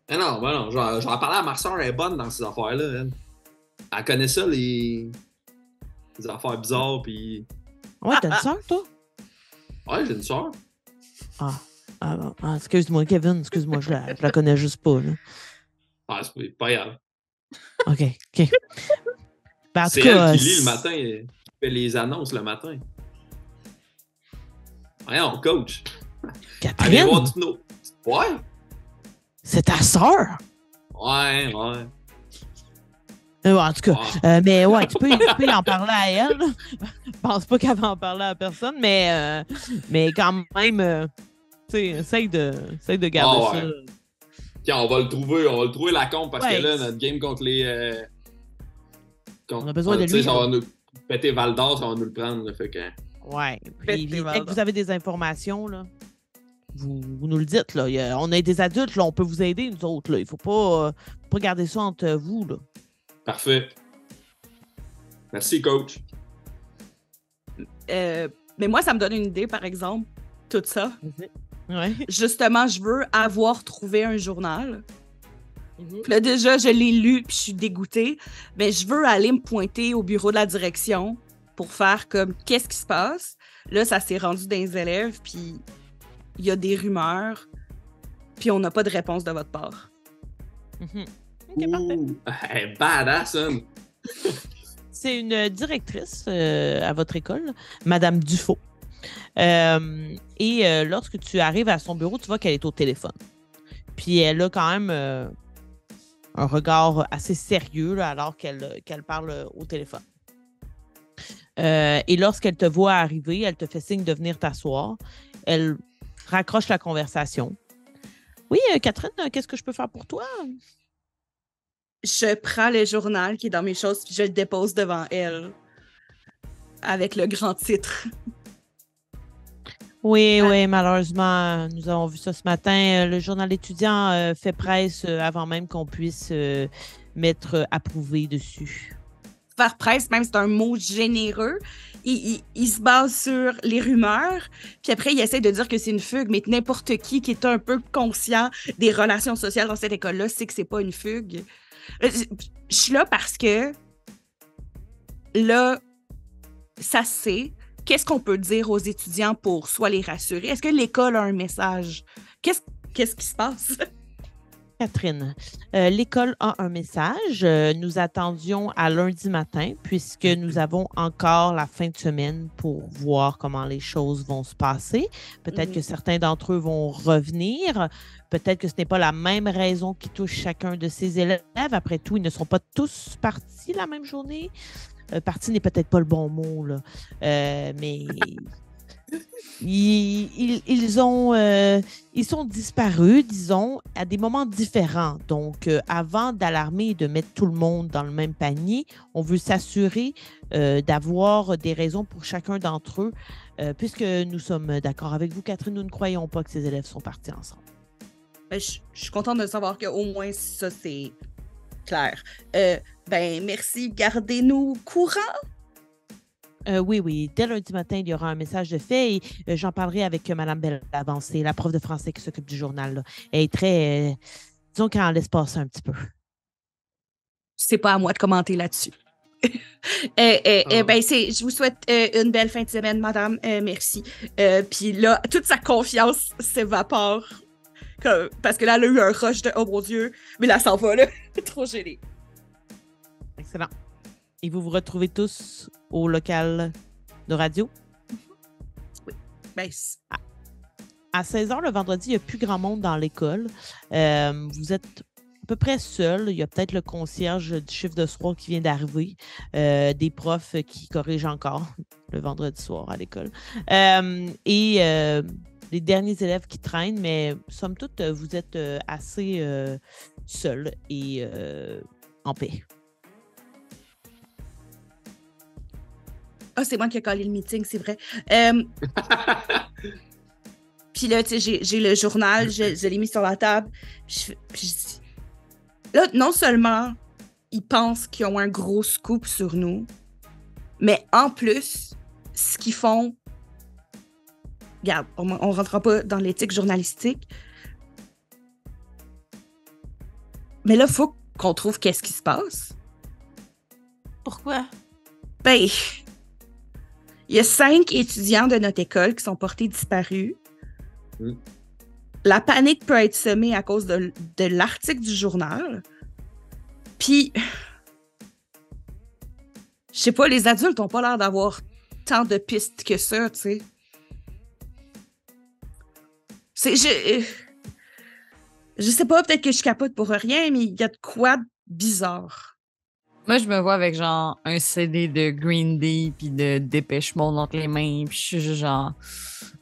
Ben non. J'en parlais à ma soeur, elle est bonne dans ces affaires-là. Elle connaît ça, les affaires bizarres, puis... Ouais, t'as une soeur, toi? Ouais, j'ai une soeur. Excuse-moi, Kevin. Excuse-moi, je la connais juste pas, là. Ah, c'est pas grave. OK. Ben, en tout C'est cas, elle qui lit le matin, qui fait les annonces le matin. Voyons, coach. Allez Catherine, voir toutes nos... Ouais. c'est ta sœur? Ouais. En tout cas, mais ouais, tu peux y en parler à elle. Je pense pas qu'elle va en parler à personne, mais quand même, tu sais, essaye de garder Ah ouais. ça. Tiens, on va le trouver la compte parce Ouais. que là, notre game contre les. On a besoin de tu sais, lui, ça là. va nous péter Val d'Or, ça va nous le prendre. Là, fait que... Ouais. Faites Puis, tes dès valeurs. que vous avez des informations, là, vous nous le dites. Là. On est des adultes, là, on peut vous aider, nous autres. Là. Il faut pas garder ça entre vous. Là. Parfait. Merci, coach. Mais moi, ça me donne une idée, par exemple, tout ça. Ouais. Justement, je veux avoir trouvé un journal. Puis là, déjà, je l'ai lu, puis je suis dégoûtée. Mais je veux aller me pointer au bureau de la direction pour faire comme qu'est-ce qui se passe. Là, ça s'est rendu dans les élèves, puis il y a des rumeurs, puis on n'a pas de réponse de votre part. Mhm. OK, parfait. Ouh, hey, badass, hein? C'est une directrice à votre école, Madame Dufault. Et lorsque tu arrives à son bureau, tu vois qu'elle est au téléphone. Puis elle a quand même un regard assez sérieux là, alors qu'elle parle au téléphone. Et lorsqu'elle te voit arriver, elle te fait signe de venir t'asseoir. Elle raccroche la conversation. Oui, Catherine, qu'est-ce que je peux faire pour toi? Je prends le journal qui est dans mes choses, puis je le dépose devant elle avec le grand titre. Oui, malheureusement, nous avons vu ça ce matin. Le journal étudiant fait presse avant même qu'on puisse mettre approuvé dessus. Faire presse, même, c'est un mot généreux. Il se base sur les rumeurs, puis après, il essaie de dire que c'est une fugue, mais n'importe qui est un peu conscient des relations sociales dans cette école-là sait que c'est pas une fugue. Je suis là parce que là, ça sait. Qu'est-ce qu'on peut dire aux étudiants pour soit les rassurer? Est-ce que l'école a un message? Qu'est-ce qui se passe? Catherine, l'école a un message. Nous attendions à lundi matin puisque nous avons encore la fin de semaine pour voir comment les choses vont se passer. Peut-être que certains d'entre eux vont revenir. Peut-être que ce n'est pas la même raison qui touche chacun de ces élèves. Après tout, ils ne seront pas tous partis la même journée. Parti n'est peut-être pas le bon mot, là. Mais ils sont disparus, disons, à des moments différents. Donc, avant d'alarmer et de mettre tout le monde dans le même panier, on veut s'assurer d'avoir des raisons pour chacun d'entre eux. Puisque nous sommes d'accord avec vous, Catherine, nous ne croyons pas que ces élèves sont partis ensemble. Je suis contente de savoir qu'au moins ça, c'est clair. Merci. Gardez-nous courant. Oui. Dès lundi matin, il y aura un message de fait et j'en parlerai avec Mme Bellavance, c'est la prof de français qui s'occupe du journal. Là. Elle est très... disons qu'elle en laisse passer un petit peu. C'est pas à moi de commenter là-dessus. Ben, je vous souhaite une belle fin de semaine, madame. Merci. Puis là, toute sa confiance s'évapore. Parce que là, elle a eu un rush de « Oh mon Dieu! » Mais là, elle s'en va, là. Trop gênée. Excellent. Et vous vous retrouvez tous au local de radio? Oui. Ben, à 16h le vendredi, il n'y a plus grand monde dans l'école. Vous êtes à peu près seul. Il y a peut-être le concierge du chiffre de soir qui vient d'arriver, des profs qui corrigent encore le vendredi soir à l'école. Et les derniers élèves qui traînent, mais somme toute, vous êtes assez seul et en paix. Ah, c'est moi qui ai collé le meeting, c'est vrai. Puis là, tu sais, j'ai le journal, je l'ai mis sur la table. Puis là, non seulement ils pensent qu'ils ont un gros scoop sur nous, mais en plus, ce qu'ils font... Regarde, on ne rentrera pas dans l'éthique journalistique. Mais là, il faut qu'on trouve qu'est-ce qui se passe. Pourquoi? Ben, il y a 5 étudiants de notre école qui sont portés disparus. La panique peut être semée à cause de l'article du journal. Puis, je sais pas, les adultes n'ont pas l'air d'avoir tant de pistes que ça, tu sais. Je sais pas, peut-être que je capote pour rien, mais il y a de quoi de bizarre. Moi, je me vois avec genre un CD de Green Day puis de Dépêche Mode entre les mains, puis je suis juste genre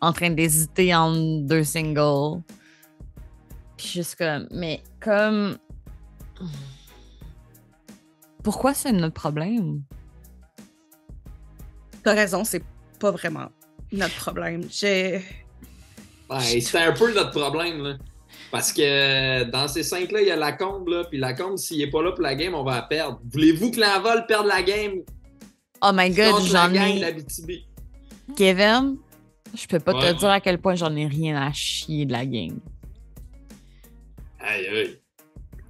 en train d'hésiter entre 2 singles. Puis juste comme, mais comme... Pourquoi c'est notre problème? T'as raison, c'est pas vraiment notre problème. Ouais, c'est un peu notre problème, là. Parce que dans ces 5-là, il y a Lacombe, là. Puis Lacombe, s'il n'est pas là pour la game, on va la perdre. Voulez-vous que l'envol perde la game? Oh my God, j'en ai... l'Abitibi. Kevin, je peux pas Ouais. te dire à quel point j'en ai rien à chier de la game. Aïe, aïe.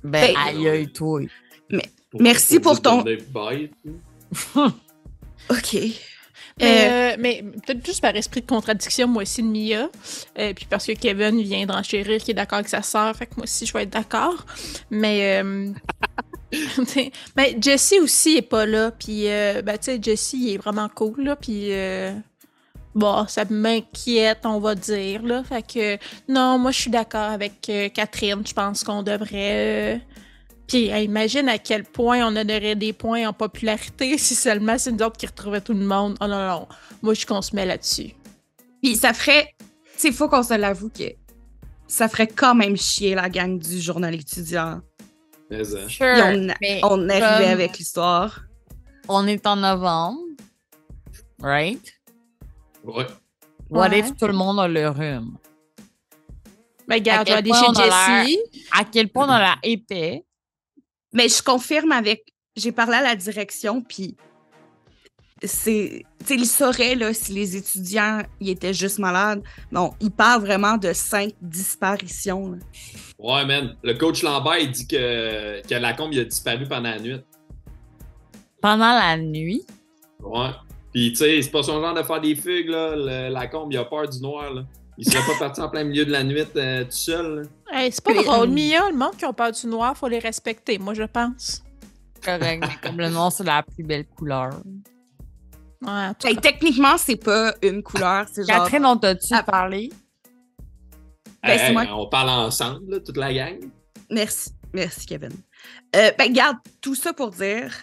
Ben, Hey. aïe, toi. Merci pour ton... Bye. OK. Mais peut-être juste par esprit de contradiction, moi aussi, de Mia. Puis parce que Kevin vient de renchérir qu'il est d'accord avec sa sœur, fait que moi aussi, je vais être d'accord. Mais, mais Jesse aussi est pas là. Puis, ben, tu sais, Jesse, il est vraiment cool, là. Puis, bon, ça m'inquiète, on va dire, là. Fait que, non, moi, je suis d'accord avec Catherine. Je pense qu'on devrait... Puis, imagine à quel point on aurait des points en popularité si seulement c'est nous autres qui retrouvaient tout le monde. Oh non, non, moi, je qu'on se met là-dessus. Puis ça ferait... Tu sais, il faut qu'on se l'avoue que ça ferait quand même chier la gang du journal étudiant. Mais ça. Sure, Et on arrivait avec l'histoire. On est en novembre, right? Ouais. What Ouais. if tout le monde a le rhume? Ben, regarde, je À vais aller quel point chez on a Jessie. À quel point on a l'air épais? Mais je confirme avec... J'ai parlé à la direction, puis c'est... Tu sais, ils sauraient, là, si les étudiants, ils étaient juste malades. Non, ils parlent vraiment de 5 disparitions, là. Ouais, man. Le coach Lambert, il dit que Lacombe, il a disparu pendant la nuit. Pendant la nuit? Ouais. Puis, tu sais, c'est pas son genre de faire des fugues, là. Lacombe, il a peur du noir, là. Il serait pas parti en plein milieu de la nuit tout seul, là. Hey, c'est pas drôle. Mia, le monde qui ont peur du noir, faut les respecter, moi, je pense. Correct, mais comme le noir, c'est la plus belle couleur. Ouais, en tout Hey, cas. techniquement, c'est pas une couleur, c'est genre... Catherine, on t'a-tu Ah. parlé? Ben, c'est moi. On parle ensemble, là, toute la gang. Merci. Merci, Kevin. Ben, garde, tout ça pour dire...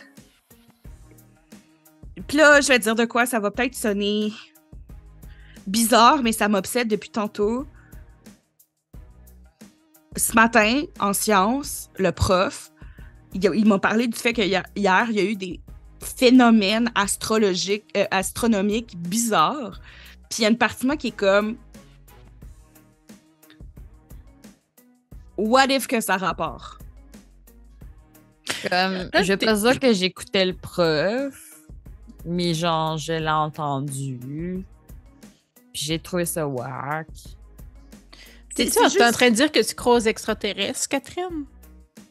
Puis là, je vais te dire de quoi, ça va peut-être sonner bizarre, mais ça m'obsède depuis tantôt. Ce matin, en sciences, le prof, il m'a parlé du fait qu'hier, il y a eu des phénomènes astronomiques bizarres. Puis il y a une partie de moi qui est comme... What if que ça rapporte? Comme, je vais pas dire que j'écoutais le prof, mais genre, je l'ai entendu. Puis j'ai trouvé ça whack. T'es-tu c'est juste- en train de dire que tu crois aux extraterrestres, Catherine?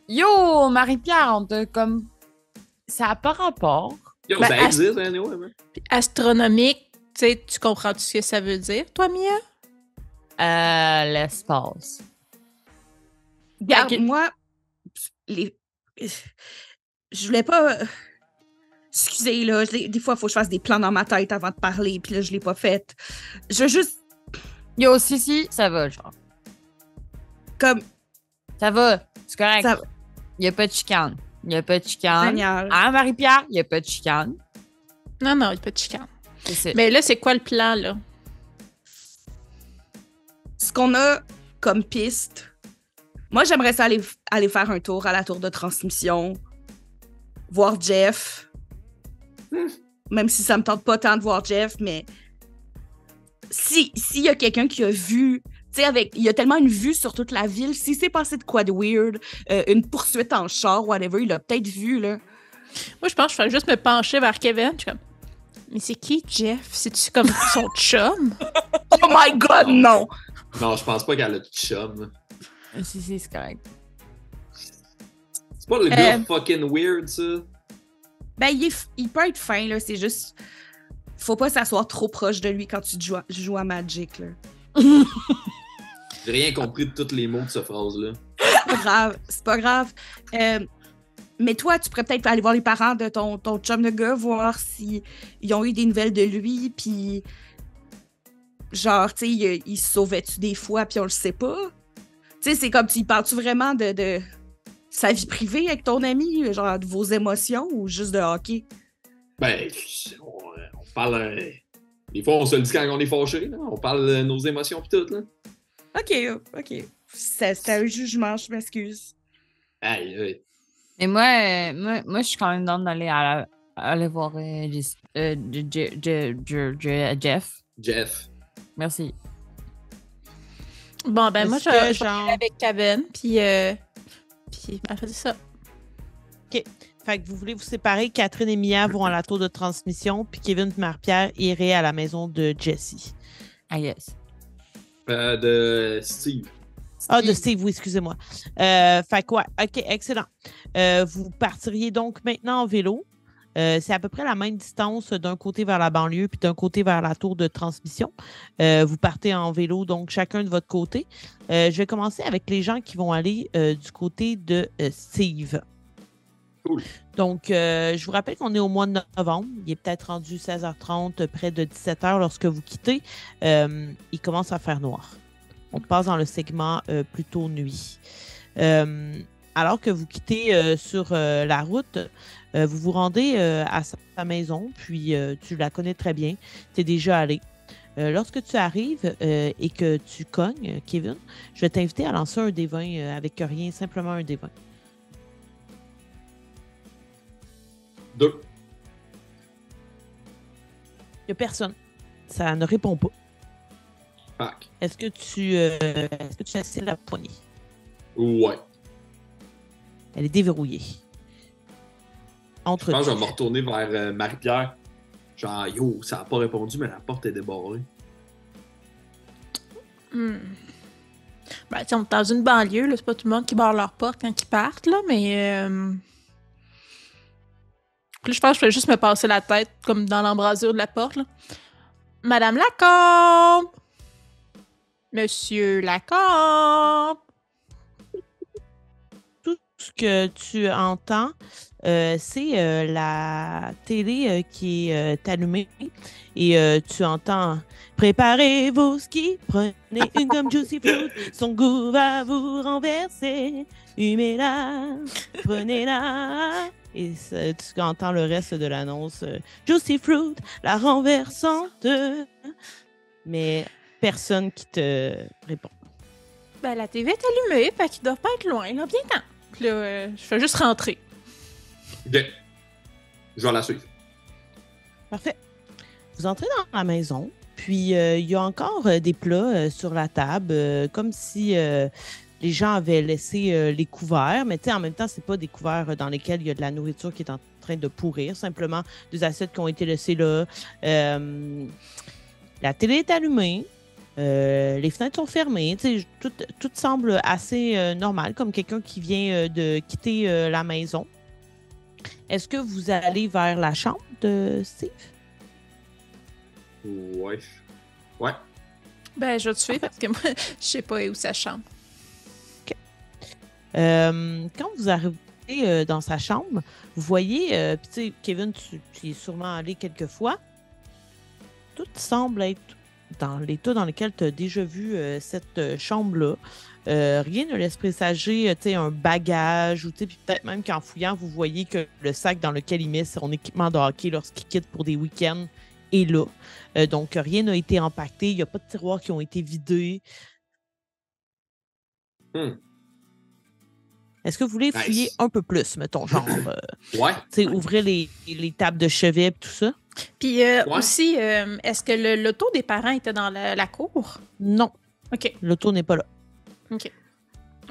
Yo, Marie-Pierre, on t'a comme ça n'a pas rapport. Yo, Ben, ça existe, anyway, man. Puis astronomique, tu sais, tu comprends ce que ça veut dire, toi, Mia? L'espace. Regarde, Ok. moi, je voulais pas. Excusez, là, des fois, il faut que je fasse des plans dans ma tête avant de parler, puis là, je l'ai pas fait. Je veux juste, Yo, si, ça va, genre. comme, Ça va, c'est correct. ça, Il n'y a pas de chicane. Il n'y a pas de chicane. génial. Hein, Marie-Pierre? Il n'y a pas de chicane. Non, il n'y a pas de chicane. C'est ça. Mais là, c'est quoi le plan, là? Ce qu'on a comme piste, moi, j'aimerais ça aller faire un tour à la tour de transmission, voir Jeff. Même si ça me tente pas tant de voir Jeff, mais s'il y a quelqu'un qui a vu, tu sais, il y a tellement une vue sur toute la ville, s'il s'est passé de quoi de weird, une poursuite en char, whatever, il l'a peut-être vu, là. Moi, je pense que je ferais juste me pencher vers Kevin. Je suis comme, mais c'est qui, Jeff? C'est-tu comme son chum? Oh my God, non! Non, je pense pas qu'elle a de chum. Si, c'est correct. C'est pas le gars fucking weird, ça? Ben, il peut être fin, là, c'est juste... Faut pas s'asseoir trop proche de lui quand tu joues à Magic, là. J'ai rien compris de tous les mots de cette phrase-là. C'est pas grave. Mais toi, tu pourrais peut-être aller voir les parents de ton chum de gars, voir s'ils ont eu des nouvelles de lui, puis genre, tu sais, il se sauvait-tu des fois, puis on le sait pas? Tu sais, c'est comme, tu y parles-tu vraiment de sa vie privée avec ton ami, genre de vos émotions, ou juste de hockey? Ben, on parle... des fois, on se le dit quand on est fâché, là. On parle de nos émotions pis tout, là. OK. C'était un jugement, je m'excuse. Hey. Mais moi, je suis quand même dans d'aller aller voir Jeff. Jeff. Merci. Bon, ben, moi, Est-ce que, je vais aller avec Kevin, puis elle fait ça. Fait que vous voulez vous séparer, Catherine et Mia vont à la tour de transmission, puis Kevin et Marie-Pierre iraient à la maison de Jessie. Ah, yes. De Steve. Ah, de Steve, oui, excusez-moi. Fait que ouais, OK, excellent. Vous partiriez donc maintenant en vélo. C'est à peu près la même distance d'un côté vers la banlieue puis d'un côté vers la tour de transmission. Vous partez en vélo, donc chacun de votre côté. Je vais commencer avec les gens qui vont aller du côté de Steve. Cool. Donc, je vous rappelle qu'on est au mois de novembre. Il est peut-être rendu 16h30, près de 17h lorsque vous quittez. Il commence à faire noir. On passe dans le segment plutôt nuit. Alors que vous quittez sur la route, vous vous rendez à sa maison, puis tu la connais très bien. Tu es déjà allé. Lorsque tu arrives et que tu cognes, Kevin, je vais t'inviter à lancer un D20 avec rien, simplement un D20. 2. Il n'y a personne. Ça ne répond pas. Fuck. Est-ce que tu essaies la poignée? Ouais. Elle est déverrouillée. Entre Je pense que je vais me retourner vers Marie-Pierre. Genre, yo, ça n'a pas répondu, mais la porte est débarrée. Ben, tu sais, on est dans une banlieue, là, c'est pas tout le monde qui barre leur porte quand ils partent, là, mais... Puis là, je pense que je vais juste me passer la tête, comme dans l'embrasure de la porte, là. Madame Lacombe! Monsieur Lacombe! tout ce que tu entends, c'est la télé qui est allumée et tu entends « Préparez vos skis, prenez une gomme Juicy Fruit, son goût va vous renverser, humez-la, prenez-la. » Et tu entends le reste de l'annonce « Juicy Fruit, la renversante. » Mais personne qui te répond. Ben, la TV est allumée, fait qu'ils doivent pas être loin, là, bien temps. Puis là, je fais juste rentrer. Ok. Je vais la suivre. Parfait. Vous entrez dans la maison, puis il y a encore des plats sur la table, comme si les gens avaient laissé les couverts, mais en même temps, c'est pas des couverts dans lesquels il y a de la nourriture qui est en train de pourrir, simplement des assiettes qui ont été laissées là. La télé est allumée. Les fenêtres sont fermées. Tout semble assez normal, comme quelqu'un qui vient de quitter la maison. Est-ce que vous allez vers la chambre de Steve? Ouais. Ouais. Ben, je vais te suivre parce que moi, je sais pas où sa chambre. Quand vous arrivez dans sa chambre, vous voyez, puis tu sais, Kevin, tu y es sûrement allé quelques fois. Tout semble être dans l'état dans lequel tu as déjà vu cette chambre-là. Rien ne laisse présager un bagage ou puis peut-être même qu'en fouillant, vous voyez que le sac dans lequel il met son équipement de hockey lorsqu'il quitte pour des week-ends est là. Donc, rien n'a été empaqueté. Il n'y a pas de tiroirs qui ont été vidés. Est-ce que vous voulez fouiller un peu plus, mettons, genre, Ouais. ouvrir les tables de chevet et tout ça? Puis aussi, est-ce que l'auto des parents était dans la cour? Non. OK. L'auto n'est pas là. OK.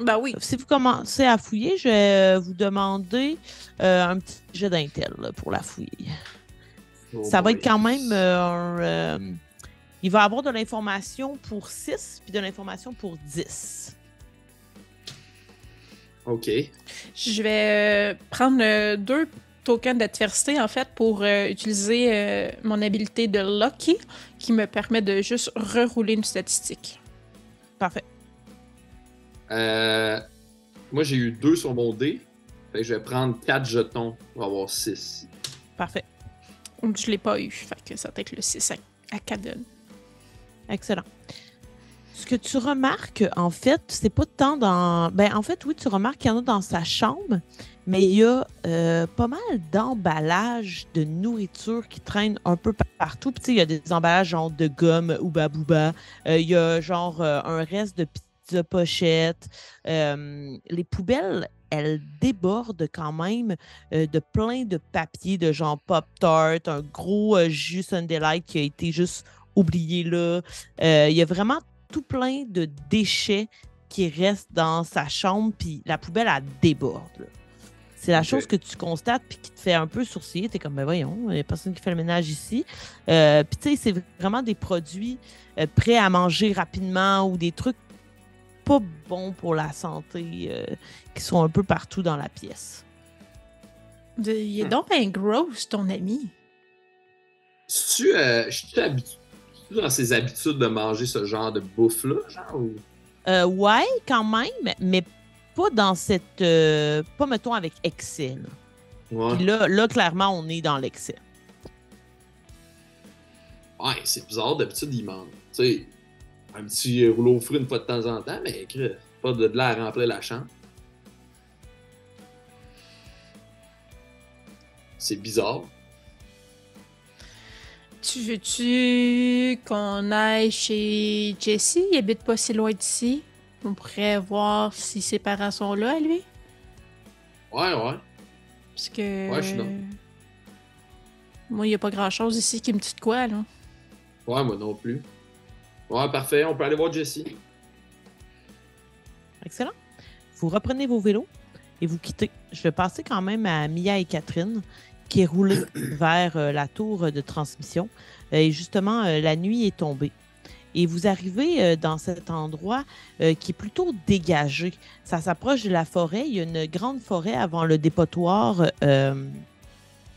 Ben oui. Si vous commencez à fouiller, je vais vous demander un petit jet d'intel là, pour la fouiller. Ça va être quand même il va avoir de l'information pour 6 puis de l'information pour 10. OK. Je vais prendre 2 tokens d'adversité, en fait, pour utiliser mon habilité de Lucky, qui me permet de juste rerouler une statistique. Parfait. Moi, j'ai eu 2 sur mon dé. Fait que je vais prendre 4 jetons pour avoir 6. Parfait. Je l'ai pas eu, fait que ça va être le 6 à Caden. Excellent. Ce que tu remarques, en fait, c'est pas tant dans... Ben, en fait, oui, tu remarques qu'il y en a dans sa chambre, mais il y a pas mal d'emballages de nourriture qui traînent un peu partout. Puis, tu sais, il y a des emballages genre de gomme Ouba Booba. Il y a genre un reste de pizza pochette. Les poubelles, elles débordent quand même de plein de papiers de genre Pop-Tart, un gros jus Sunday Light qui a été juste oublié là. Il y a vraiment tout plein de déchets qui restent dans sa chambre, puis la poubelle, elle déborde. Là. C'est la chose que tu constates, puis qui te fait un peu sourciller. T'es comme, ben voyons, il n'y a personne qui fait le ménage ici. Puis tu sais, c'est vraiment des produits prêts à manger rapidement ou des trucs pas bons pour la santé qui sont un peu partout dans la pièce. Il est donc un gross, ton ami. Je suis habitué dans ses habitudes de manger ce genre de bouffe-là, genre? Ou... Ouais, quand même, mais pas dans cette... pas, mettons, avec excès. Là. Ouais. Puis là, clairement, on est dans l'excès. Ouais, c'est bizarre. D'habitude, il mange, tu sais, un petit rouleau au fruit une fois de temps en temps, mais pas de l'air à remplir la chambre. C'est bizarre. Tu veux-tu qu'on aille chez Jesse? Il habite pas si loin d'ici. On pourrait voir si ses parents sont là, à lui. Ouais. Parce que... Ouais, je suis là. Moi, il n'y a pas grand-chose ici qui me dit de quoi, là. Ouais, moi non plus. Ouais, parfait. On peut aller voir Jesse. Excellent. Vous reprenez vos vélos et vous quittez. Je vais passer quand même à Mia et Catherine qui est roulée vers la tour de transmission. Et justement, la nuit est tombée. Et vous arrivez dans cet endroit qui est plutôt dégagé. Ça s'approche de la forêt. Il y a une grande forêt avant le dépotoir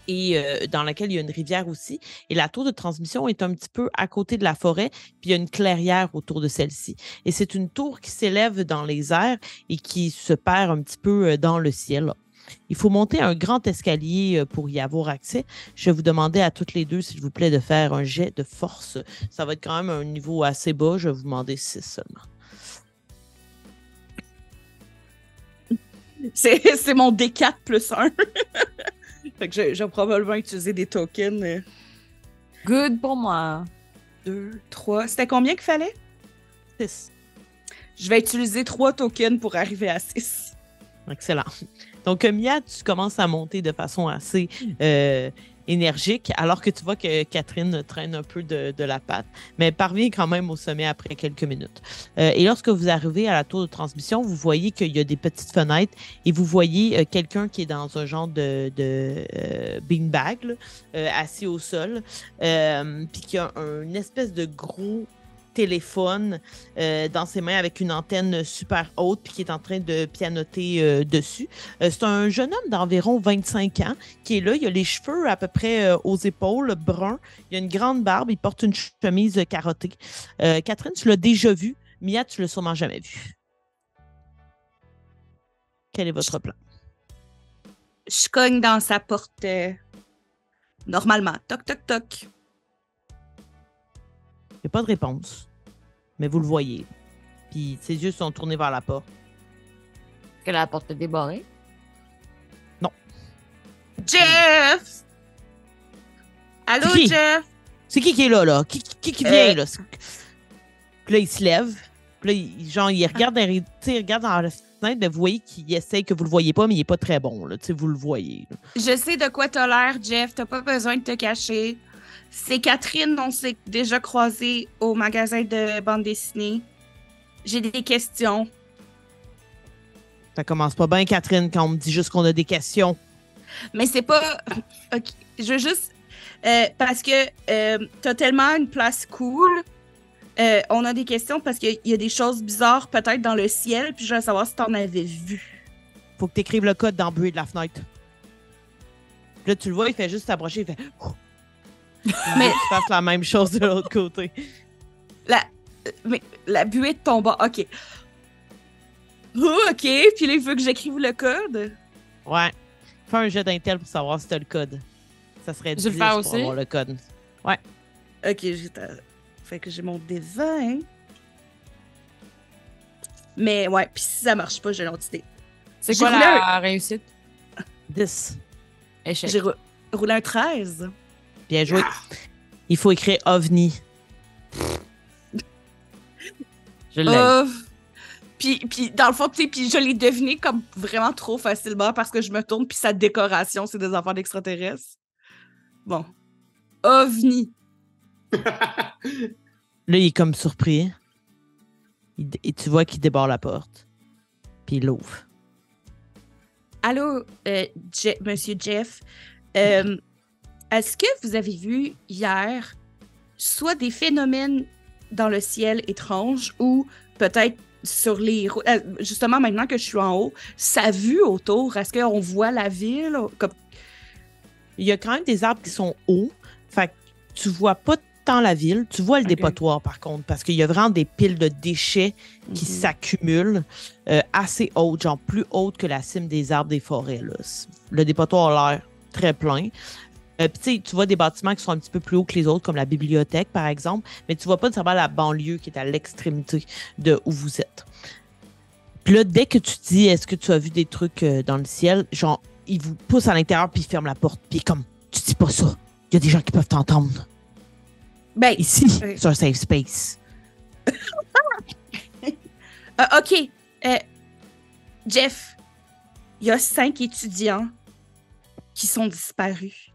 et dans laquelle il y a une rivière aussi. Et la tour de transmission est un petit peu à côté de la forêt, puis il y a une clairière autour de celle-ci. Et c'est une tour qui s'élève dans les airs et qui se perd un petit peu dans le ciel. Il faut monter un grand escalier pour y avoir accès. Je vais vous demander à toutes les deux, s'il vous plaît, de faire un jet de force. Ça va être quand même un niveau assez bas. Je vais vous demander 6 seulement. C'est mon D4 plus 1. Fait que je vais probablement utiliser des tokens. Good pour moi. 2, 3. C'était combien qu'il fallait? 6. Je vais utiliser 3 tokens pour arriver à 6. Excellent. Donc, Mia, tu commences à monter de façon assez énergique, alors que tu vois que Catherine traîne un peu de la patte, mais elle parvient quand même au sommet après quelques minutes. Et lorsque vous arrivez à la tour de transmission, vous voyez qu'il y a des petites fenêtres et vous voyez quelqu'un qui est dans un genre de beanbag, assis au sol, puis qui a une espèce de gros téléphone dans ses mains avec une antenne super haute puis qui est en train de pianoter dessus. C'est un jeune homme d'environ 25 ans qui est là. Il a les cheveux à peu près aux épaules, bruns. Il a une grande barbe. Il porte une chemise carottée. Catherine, tu l'as déjà vu. Mia, tu l'as sûrement jamais vu. Quel est votre plan? Je cogne dans sa porte normalement. Toc, toc, toc. Il n'y a pas de réponse. Mais vous le voyez. Puis ses yeux sont tournés vers la porte. Est-ce que la porte est débarrée? Jeff! Allô, C'est qui? Jeff? C'est qui est là? Qui vient, là? Puis là, il se lève. Puis là, il regarde, il regarde dans la fenêtre, mais vous voyez qu'il essaie que vous le voyez pas, mais il est pas très bon, là. Vous le voyez, là. Je sais de quoi t'as l'air, Jeff. T'as pas besoin de te cacher. C'est Catherine, on s'est déjà croisés au magasin de bande dessinée. J'ai des questions. Ça commence pas bien, Catherine, quand on me dit juste qu'on a des questions. Mais c'est pas... Ok, je veux juste... parce que t'as tellement une place cool. On a des questions parce qu'il y a des choses bizarres peut-être dans le ciel, puis je veux savoir si t'en avais vu. Faut que tu écrives le code dans le bruit de la fenêtre. Puis là, tu le vois, il fait juste s'approcher, il fait... Mais tu fasses la même chose de l'autre côté. Mais la buée de ton bas, ok. Oh, ok, puis là, il veut que j'écrive le code. Ouais. Fais un jet d'intel pour savoir si t'as le code. Ça serait 10 Je le fais pour aussi? avoir le code. Ok, fait que j'ai mon D20. Mais ouais, puis si ça marche pas, j'ai l'autre idée. C'est J'ai quoi roulé la réussite? 10. Échec. J'ai roulé un 13. Bien joué. Il faut écrire OVNI. Je l'ai. Puis dans le fond, tu sais, puis je l'ai deviné comme vraiment trop facilement parce que je me tourne puis sa décoration, c'est des enfants d'extraterrestres. Bon. OVNI. Là, il est comme surpris. Et tu vois qu'il débarre la porte. Puis il l'ouvre. Allô, Monsieur Jeff. Est-ce que vous avez vu hier soit des phénomènes dans le ciel étranges ou peut-être sur les... justement, maintenant que je suis en haut, sa vue autour, est-ce qu'on voit la ville? Il y a quand même des arbres qui sont hauts. Fait que tu vois pas tant la ville. Tu vois le dépotoir, par contre, parce qu'il y a vraiment des piles de déchets qui s'accumulent assez hautes, genre plus hautes que la cime des arbres des forêts. Là. Le dépotoir a l'air très plein. Puis tu vois des bâtiments qui sont un petit peu plus hauts que les autres, comme la bibliothèque, par exemple, mais tu vois pas nécessairement la banlieue qui est à l'extrémité de où vous êtes. Puis là, dès que tu dis « Est-ce que tu as vu des trucs dans le ciel? » Genre, il vous pousse à l'intérieur puis il ferme la porte. Puis comme « Tu dis pas ça. Il y a des gens qui peuvent t'entendre. » Ben, Ici, c'est un safe space. OK. Jeff, il y a 5 étudiants qui sont disparus.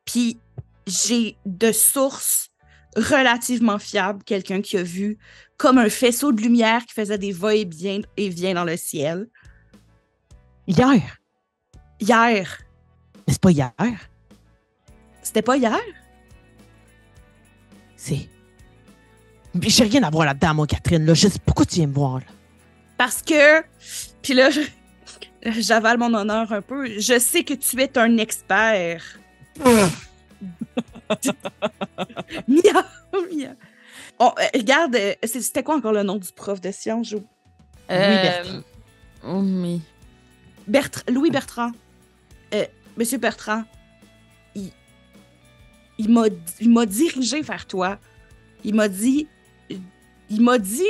Puis j'ai de sources relativement fiables quelqu'un qui a vu comme un faisceau de lumière qui faisait des va-et-vient dans le ciel. Hier. Hier. Mais c'est pas hier. C'était pas hier? C'est... J'ai rien à voir là-dedans, moi, Catherine. Là. Pourquoi tu viens me voir? Là? Parce que... Puis là, j'avale mon honneur un peu. Je sais que tu es un expert. Mia! Oh, regarde, c'était quoi encore le nom du prof de sciences? Louis Bertrand. Oui. Louis Bertrand. Monsieur Bertrand, il m'a dirigé vers toi. Il m'a dit,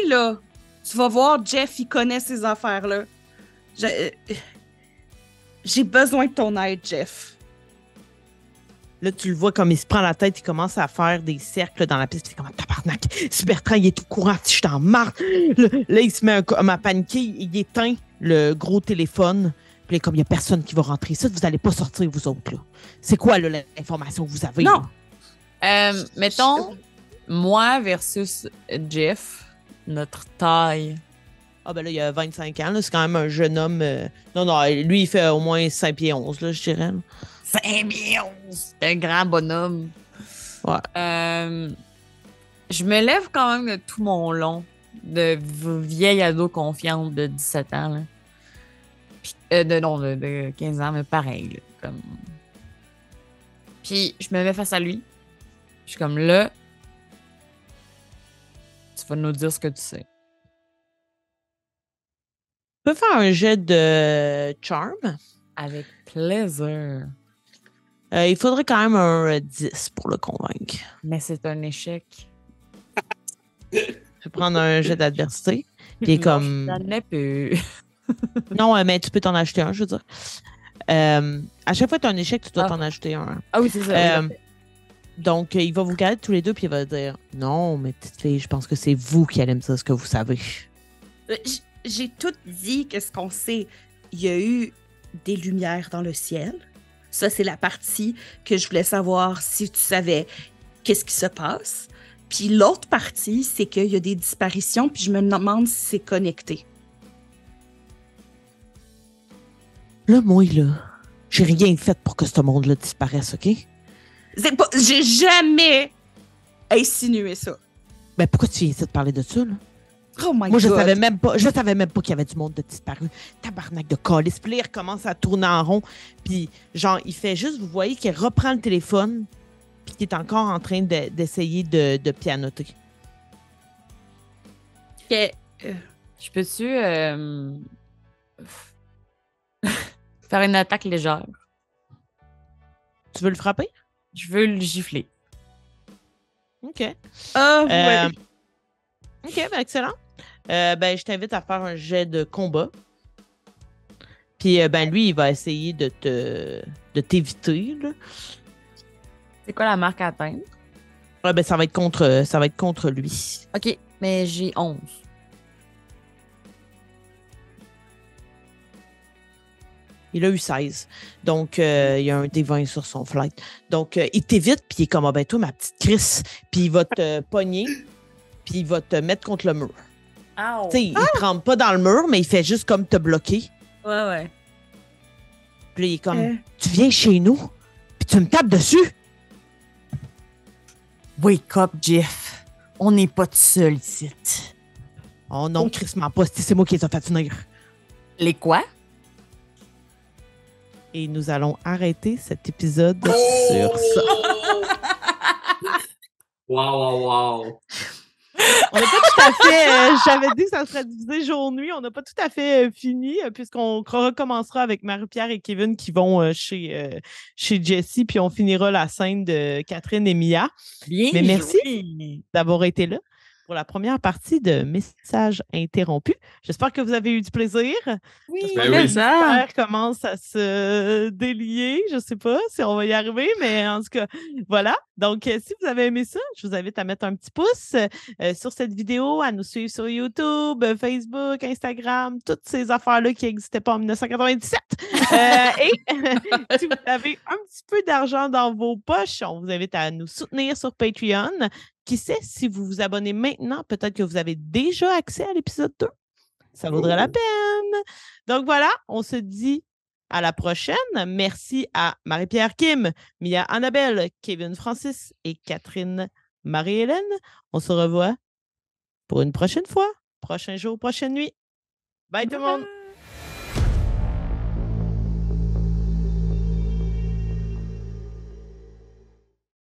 là, tu vas voir, Jeff, il connaît ces affaires-là. J'ai besoin de ton aide, Jeff. Là, tu le vois comme il se prend la tête, il commence à faire des cercles dans la piste. Il fait comme tabarnak. Si Bertrand, il est tout courant, si je t'en marre. Là, il se met à paniquer, il éteint le gros téléphone. Puis là, comme il n'y a personne qui va rentrer ici, vous n'allez pas sortir, vous autres. Là. C'est quoi là, l'information que vous avez? Non. Mettons, moi versus Jeff, notre taille. Ah ben là, il a 25 ans. Là, c'est quand même un jeune homme. Non, lui, il fait au moins 5 pieds 11, là, je dirais. 5 pieds 11! C'est un grand bonhomme. Ouais. Je me lève quand même de tout mon long de vieille ado confiante de 17 ans. Là. Puis, de 15 ans, mais pareil. Là, comme... Puis je me mets face à lui. Je suis comme là, tu vas nous dire ce que tu sais. Tu peux faire un jet de charm. Avec plaisir. Il faudrait quand même un 10 pour le convaincre. Mais c'est un échec. Je vais prendre un jet d'adversité. Puis il est comme. J'en ai plus. Non, mais tu peux t'en acheter un, je veux dire. À chaque fois que tu as un échec, tu dois t'en acheter un. Ah oui, c'est ça. Donc, il va vous regarder tous les deux, puis il va dire non, mais petite fille, je pense que c'est vous qui allez me dire ce que vous savez. J'ai tout dit qu'est-ce qu'on sait. Il y a eu des lumières dans le ciel. Ça, c'est la partie que je voulais savoir si tu savais qu'est-ce qui se passe. Puis l'autre partie, c'est qu'il y a des disparitions, puis je me demande si c'est connecté. Là, moi, là, j'ai rien fait pour que ce monde-là disparaisse, OK? J'ai jamais insinué ça. Ben, pourquoi tu viens ici de parler de ça, là? Oh my Moi, God. je savais même pas qu'il y avait du monde de disparu. Tabarnak de calice. Puis là, il recommence à tourner en rond. Puis, genre, il fait juste, vous voyez qu'il reprend le téléphone, puis qu'il est encore en train d'essayer de pianoter. Que, Je peux-tu faire une attaque légère? Tu veux le frapper? Je veux le gifler. OK. ouais. OK, ben excellent. Ben, je t'invite à faire un jet de combat. Puis, ben, lui, il va essayer de t'éviter, là. C'est quoi la marque à atteindre? Ben, ça va être contre lui. OK, mais j'ai 11. Il a eu 16. Donc, il y a un D20 sur son flight. Donc, il t'évite, puis il est comme, ah ben, toi, ma petite Chris. Puis il va te pogner, puis il va te mettre contre le mur. Oh. Tu sais, il ne rentre pas dans le mur, mais il fait juste comme te bloquer. Ouais. Puis là, il est comme, tu viens chez nous, puis tu me tapes dessus. Wake up, Jeff. On n'est pas tout seul ici. Oh non, Chris m'en pas, c'est moi qui les ai fait venir. Les quoi? Et nous allons arrêter cet épisode sur ça. Wow. On n'a pas tout à fait. J'avais dit que ça serait divisé jour-nuit. On n'a pas tout à fait fini, puisqu'on recommencera avec Marie-Pierre et Kevin qui vont chez Jessie, puis on finira la scène de Catherine et Mia. Bien Mais merci joué. d'avoir été là pour la première partie de Messages interrompus. J'espère que vous avez eu du plaisir. Oui, Ben oui. L'univers commence à se délier. Je ne sais pas si on va y arriver, mais en tout cas, voilà. Donc, si vous avez aimé ça, je vous invite à mettre un petit pouce sur cette vidéo, à nous suivre sur YouTube, Facebook, Instagram, toutes ces affaires-là qui n'existaient pas en 1997. Et si vous avez un petit peu d'argent dans vos poches, on vous invite à nous soutenir sur Patreon. Qui sait, si vous vous abonnez maintenant, peut-être que vous avez déjà accès à l'épisode 2. Ça vaudrait la peine. Donc voilà, on se dit à la prochaine. Merci à Marie-Pierre Kim, Mia Annabelle, Kevin Francis et Catherine Marie-Hélène. On se revoit pour une prochaine fois. Prochain jour, prochaine nuit. Bye tout le monde.